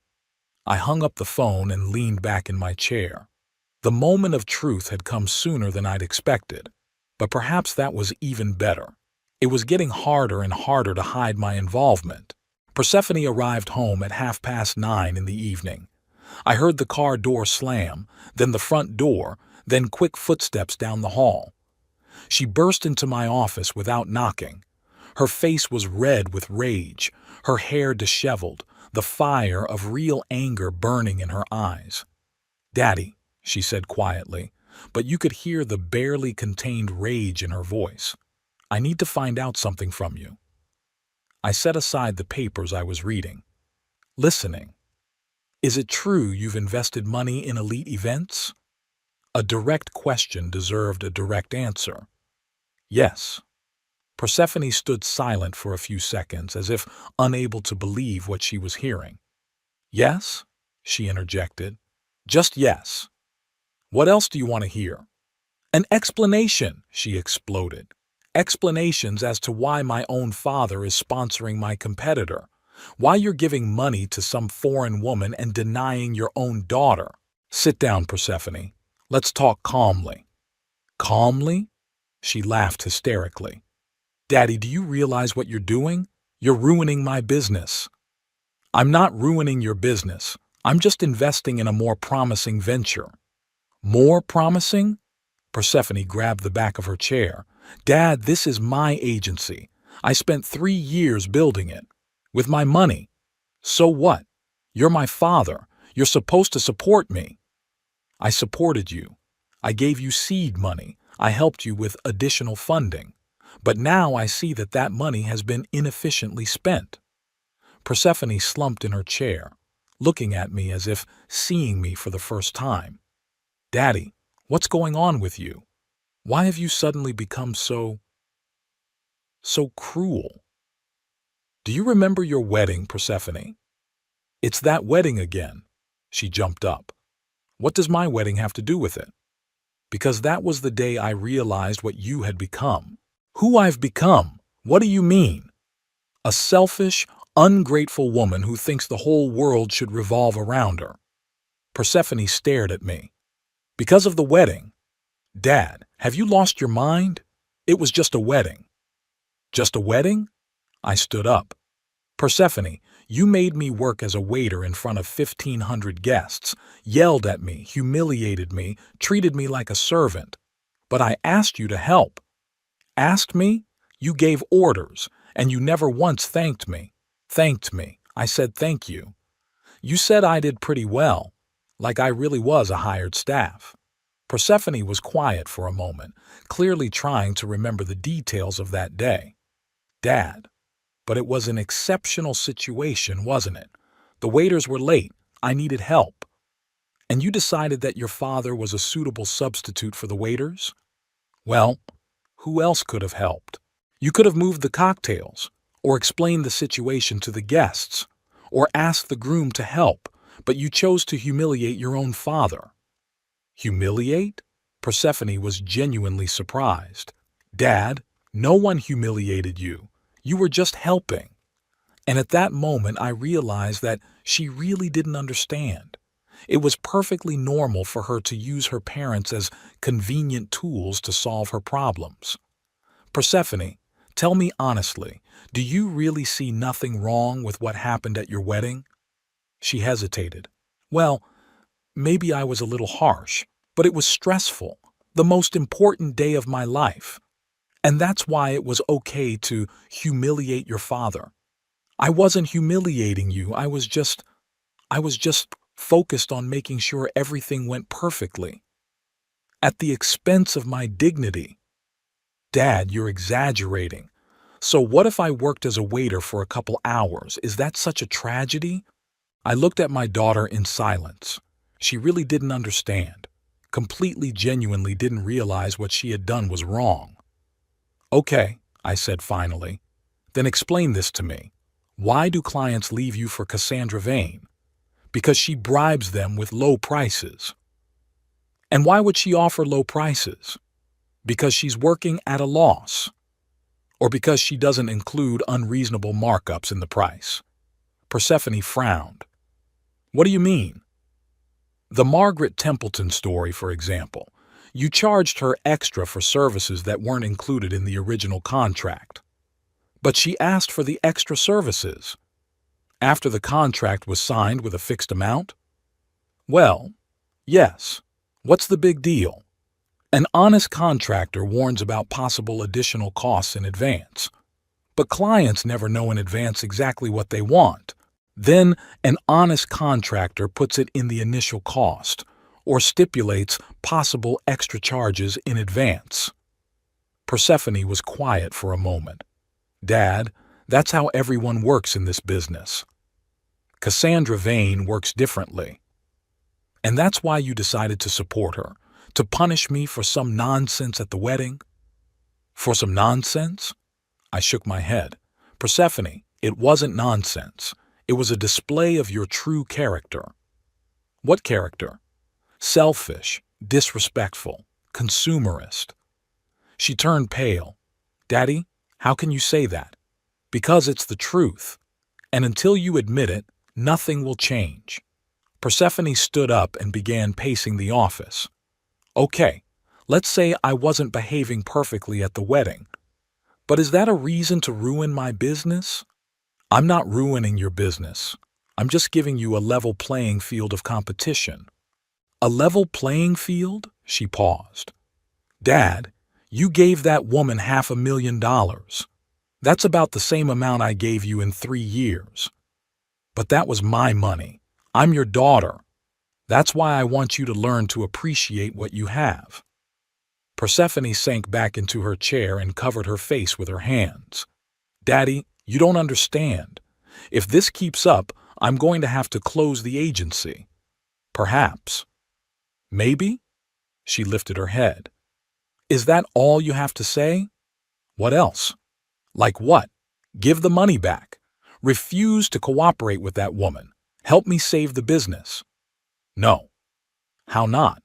I hung up the phone and leaned back in my chair. The moment of truth had come sooner than I'd expected, but perhaps that was even better. It was getting harder and harder to hide my involvement. Persephone arrived home at 9:30 in the evening. I heard the car door slam, then the front door, then quick footsteps down the hall. She burst into my office without knocking. Her face was red with rage, her hair disheveled, the fire of real anger burning in her eyes. "Daddy," she said quietly, but you could hear the barely contained rage in her voice. "I need to find out something from you." I set aside the papers I was reading. Listening. "Is it true you've invested money in elite events?" A direct question deserved a direct answer. Yes. Persephone stood silent for a few seconds, as if unable to believe what she was hearing. "Yes?" she interjected. "Just yes. What else do you want to hear?" "An explanation," she exploded. "Explanations as to why my own father is sponsoring my competitor, why you're giving money to some foreign woman and denying your own daughter." "Sit down, Persephone. Let's talk calmly." "Calmly?" She laughed hysterically. "Daddy, do you realize what you're doing? You're ruining my business." "I'm not ruining your business. I'm just investing in a more promising venture." "More promising?" Persephone grabbed the back of her chair. "Dad, this is my agency. I spent 3 years building it. With my money. So what? You're my father. You're supposed to support me." "I supported you. I gave you seed money. I helped you with additional funding. But now I see that that money has been inefficiently spent." Persephone slumped in her chair, looking at me as if seeing me for the first time. "Daddy, what's going on with you? Why have you suddenly become so cruel?" "Do you remember your wedding, Persephone?" "It's that wedding again." She jumped up. "What does my wedding have to do with it?" "Because that was the day I realized what you had become." "Who I've become? What do you mean?" "A selfish, ungrateful woman who thinks the whole world should revolve around her." Persephone stared at me. "Because of the wedding?" "Dad, have you lost your mind? It was just a wedding." "Just a wedding?" I stood up. "Persephone, you made me work as a waiter in front of 1,500 guests, yelled at me, humiliated me, treated me like a servant. But I asked you to help." "Asked me? You gave orders, and you never once thanked me." "Thanked me. I said thank you. You said I did pretty well, like I really was a hired staff." Persephone was quiet for a moment, clearly trying to remember the details of that day. "Dad, but it was an exceptional situation, wasn't it? The waiters were late. I needed help. And you decided that your father was a suitable substitute for the waiters? Well, who else could have helped? You could have moved the cocktails, or explained the situation to the guests, or asked the groom to help, but you chose to humiliate your own father." "Humiliate?" Persephone was genuinely surprised. "Dad, no one humiliated you. You were just helping." And at that moment I realized that she really didn't understand. It was perfectly normal for her to use her parents as convenient tools to solve her problems. "Persephone, tell me honestly, do you really see nothing wrong with what happened at your wedding?" She hesitated. "Well, maybe I was a little harsh, but it was stressful, the most important day of my life. And that's why it was okay to humiliate your father. I wasn't humiliating you, I was just focused on making sure everything went perfectly. At the expense of my dignity." "Dad, you're exaggerating. So what if I worked as a waiter for a couple hours? Is that such a tragedy? I looked at my daughter in silence. She really didn't understand. Completely genuinely didn't realize what she had done was wrong. Okay, I said finally. Then explain this to me. Why do clients leave you for Cassandra Vane? Because she bribes them with low prices. And why would she offer low prices? Because she's working at a loss. Or because she doesn't include unreasonable markups in the price. Persephone frowned. What do you mean? The Margaret Templeton story, for example. You charged her extra for services that weren't included in the original contract. But she asked for the extra services. After the contract was signed with a fixed amount? Well, yes. What's the big deal? An honest contractor warns about possible additional costs in advance. But clients never know in advance exactly what they want. Then, an honest contractor puts it in the initial cost, or stipulates possible extra charges in advance. Persephone was quiet for a moment. Dad, that's how everyone works in this business. Cassandra Vane works differently. And that's why you decided to support her, to punish me for some nonsense at the wedding? For some nonsense? I shook my head. Persephone, it wasn't nonsense. It was a display of your true character. What character? Selfish, disrespectful, consumerist. She turned pale. Daddy, how can you say that? Because it's the truth. And until you admit it, nothing will change. Persephone stood up and began pacing the office. Okay, let's say I wasn't behaving perfectly at the wedding. But is that a reason to ruin my business? I'm not ruining your business. I'm just giving you a level playing field of competition. A level playing field? She paused. Dad, you gave that woman $500,000. That's about the same amount I gave you in 3 years. But that was my money. I'm your daughter. That's why I want you to learn to appreciate what you have. Persephone sank back into her chair and covered her face with her hands. Daddy, you don't understand. If this keeps up, I'm going to have to close the agency. Perhaps. Maybe? She lifted her head. Is that all you have to say? What else? Like what? Give the money back. Refuse to cooperate with that woman. Help me save the business. No. How not?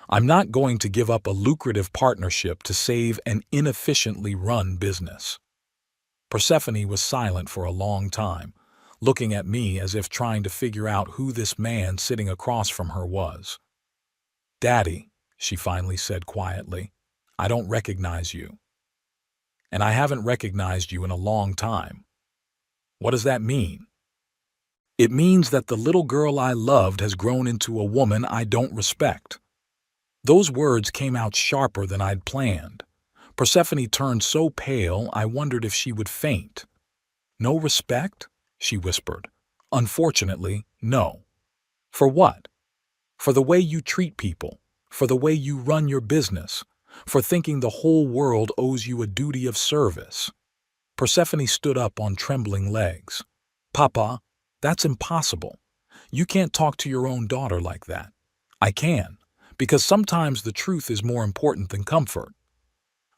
I'm not going to give up a lucrative partnership to save an inefficiently run business. Persephone was silent for a long time, looking at me as if trying to figure out who this man sitting across from her was. Daddy, she finally said quietly, I don't recognize you. And I haven't recognized you in a long time. What does that mean? It means that the little girl I loved has grown into a woman I don't respect. Those words came out sharper than I'd planned. Persephone turned so pale I wondered if she would faint. No respect? She whispered. Unfortunately, no. For what? For the way you treat people, for the way you run your business, for thinking the whole world owes you a duty of service. Persephone stood up on trembling legs. Papa, that's impossible. You can't talk to your own daughter like that. I can, because sometimes the truth is more important than comfort.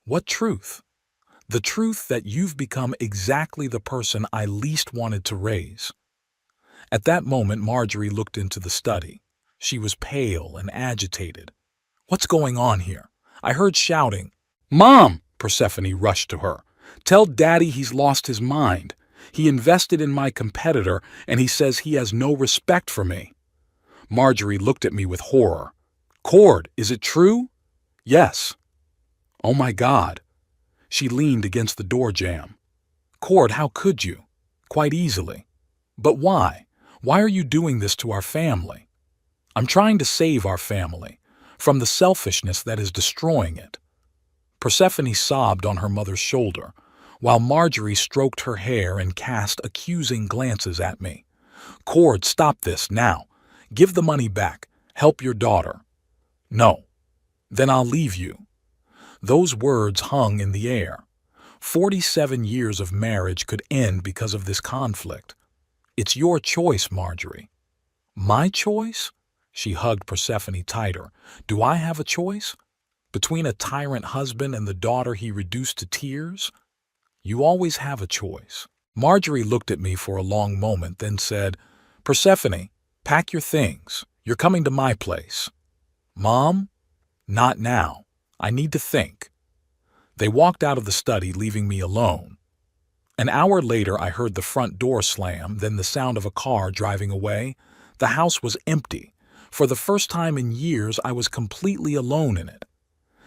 What truth? The truth that you've become exactly the person I least wanted to raise. At that moment, Marjorie looked into the study. She was pale and agitated. What's going on here? I heard shouting. Mom! Persephone rushed to her. Tell Daddy he's lost his mind. He invested in my competitor, and he says he has no respect for me. Marjorie looked at me with horror. Cord, is it true? Yes. Oh my God. She leaned against the door jamb. Cord, how could you? Quite easily. But why? Why are you doing this to our family? I'm trying to save our family from the selfishness that is destroying it. Persephone sobbed on her mother's shoulder, while Marjorie stroked her hair and cast accusing glances at me. Cord, stop this now. Give the money back. Help your daughter. No. Then I'll leave you. Those words hung in the air. 47 years of marriage could end because of this conflict. It's your choice, Marjorie. My choice? She hugged Persephone tighter. Do I have a choice? Between a tyrant husband and the daughter he reduced to tears? You always have a choice. Marjorie looked at me for a long moment, then said, Persephone, pack your things. You're coming to my place. Mom? Not now. I need to think. They walked out of the study, leaving me alone. An hour later, I heard the front door slam, then the sound of a car driving away. The house was empty. For the first time in years, I was completely alone in it.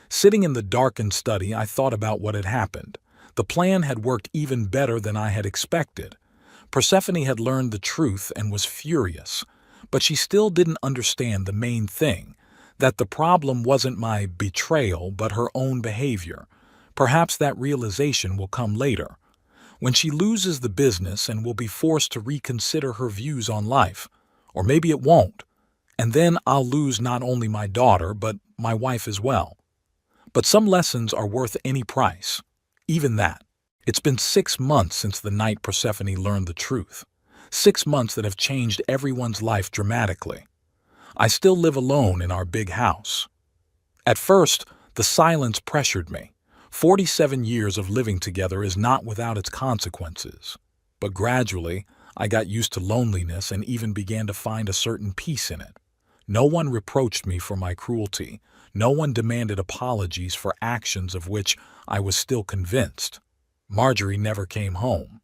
Sitting in the darkened study, I thought about what had happened. The plan had worked even better than I had expected. Persephone had learned the truth and was furious, but she still didn't understand the main thing, that the problem wasn't my betrayal but her own behavior. Perhaps that realization will come later, when she loses the business and will be forced to reconsider her views on life. Or maybe it won't, and then I'll lose not only my daughter but my wife as well. But some lessons are worth any price. Even that. It's been 6 months since the night Persephone learned the truth. 6 months that have changed everyone's life dramatically. I still live alone in our big house. At first, the silence pressured me. 47 years of living together is not without its consequences. But gradually, I got used to loneliness and even began to find a certain peace in it. No one reproached me for my cruelty. No one demanded apologies for actions of which I was still convinced. Marjorie never came home.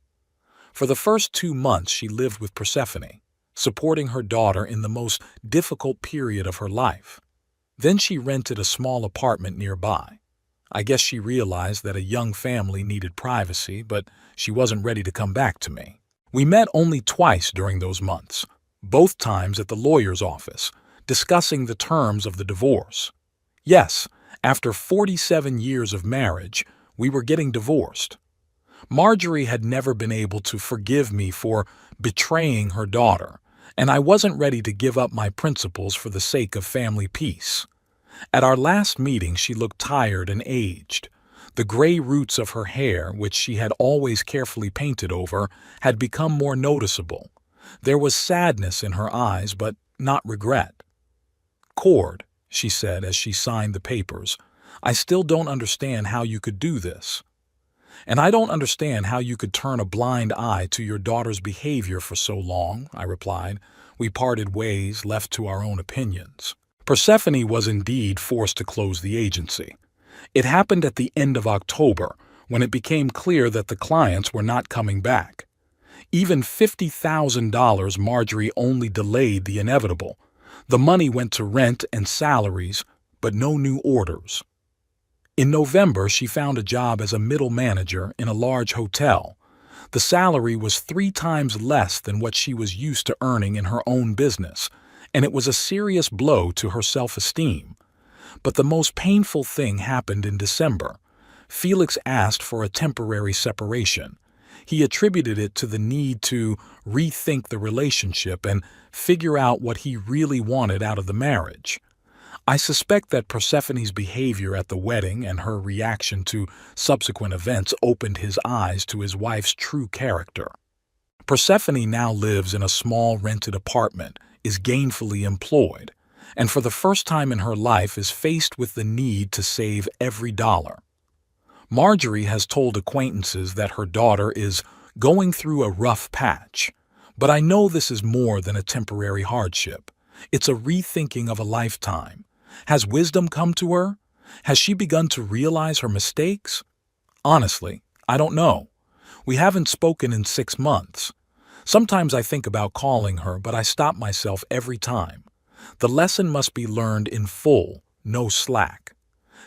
For the first 2 months, she lived with Persephone, supporting her daughter in the most difficult period of her life. Then she rented a small apartment nearby. I guess she realized that a young family needed privacy, but she wasn't ready to come back to me. We met only twice during those months, both times at the lawyer's office, discussing the terms of the divorce. Yes, after 47 years of marriage, we were getting divorced. Marjorie had never been able to forgive me for betraying her daughter, and I wasn't ready to give up my principles for the sake of family peace. At our last meeting, she looked tired and aged. The gray roots of her hair, which she had always carefully painted over, had become more noticeable. There was sadness in her eyes, but not regret. Cord, she said as she signed the papers, I still don't understand how you could do this. And I don't understand how you could turn a blind eye to your daughter's behavior for so long, I replied. We parted ways, left to our own opinions. Persephone was indeed forced to close the agency. It happened at the end of October, when it became clear that the clients were not coming back. Even $50,000 Marjorie only delayed the inevitable. The money went to rent and salaries, but no new orders. In November, she found a job as a middle manager in a large hotel. The salary was 3 times less than what she was used to earning in her own business, and it was a serious blow to her self-esteem. But the most painful thing happened in December. Felix asked for a temporary separation. He attributed it to the need to rethink the relationship and figure out what he really wanted out of the marriage. I suspect that Persephone's behavior at the wedding and her reaction to subsequent events opened his eyes to his wife's true character. Persephone now lives in a small rented apartment, is gainfully employed, and for the first time in her life is faced with the need to save every dollar. Marjorie has told acquaintances that her daughter is going through a rough patch, but I know this is more than a temporary hardship. It's a rethinking of a lifetime. Has wisdom come to her? Has she begun to realize her mistakes? Honestly, I don't know. We haven't spoken in 6 months. Sometimes I think about calling her, but I stop myself every time. The lesson must be learned in full, no slack.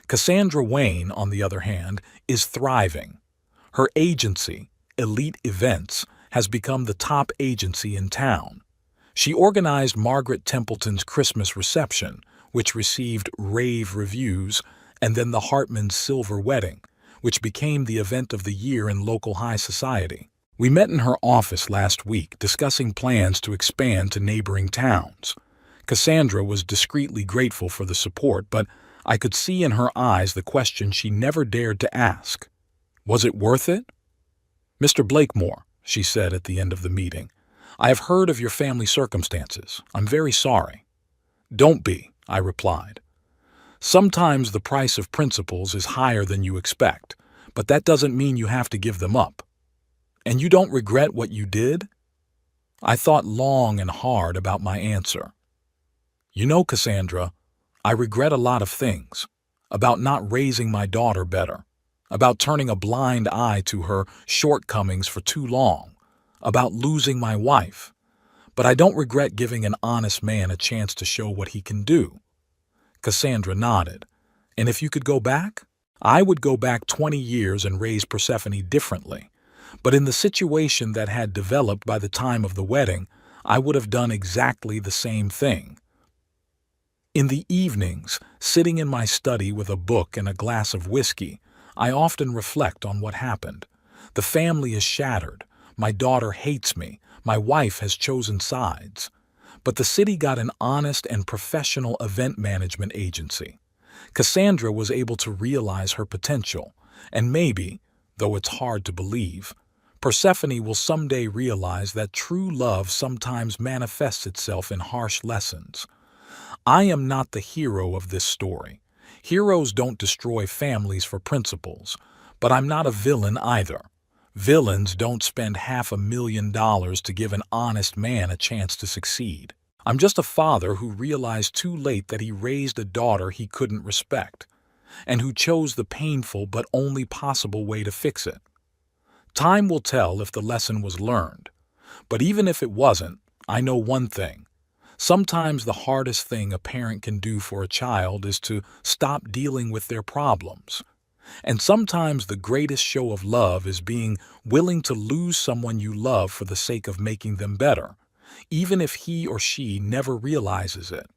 Cassandra Wayne, on the other hand, is thriving. Her agency, Elite Events, has become the top agency in town. She organized Margaret Templeton's Christmas reception, which received rave reviews, and then the Hartman's Silver Wedding, which became the event of the year in local high society. We met in her office last week, discussing plans to expand to neighboring towns. Cassandra was discreetly grateful for the support, but I could see in her eyes the question she never dared to ask. Was it worth it? Mr. Blakemore, she said at the end of the meeting, I have heard of your family circumstances. I'm very sorry. Don't be, I replied. Sometimes the price of principles is higher than you expect, but that doesn't mean you have to give them up. And you don't regret what you did? I thought long and hard about my answer. You know, Cassandra, I regret a lot of things. About not raising my daughter better. About turning a blind eye to her shortcomings for too long. About losing my wife. But I don't regret giving an honest man a chance to show what he can do. Cassandra nodded. And if you could go back? I would go back 20 years and raise Persephone differently. But in the situation that had developed by the time of the wedding, I would have done exactly the same thing. In the evenings, sitting in my study with a book and a glass of whiskey, I often reflect on what happened. The family is shattered. My daughter hates me. My wife has chosen sides. But the city got an honest and professional event management agency. Cassandra was able to realize her potential, and maybe, though it's hard to believe, Persephone will someday realize that true love sometimes manifests itself in harsh lessons. I am not the hero of this story. Heroes don't destroy families for principles, but I'm not a villain either. Villains don't spend $500,000 to give an honest man a chance to succeed. I'm just a father who realized too late that he raised a daughter he couldn't respect, and who chose the painful but only possible way to fix it. Time will tell if the lesson was learned, but even if it wasn't, I know one thing. Sometimes the hardest thing a parent can do for a child is to stop dealing with their problems. And sometimes the greatest show of love is being willing to lose someone you love for the sake of making them better, even if he or she never realizes it.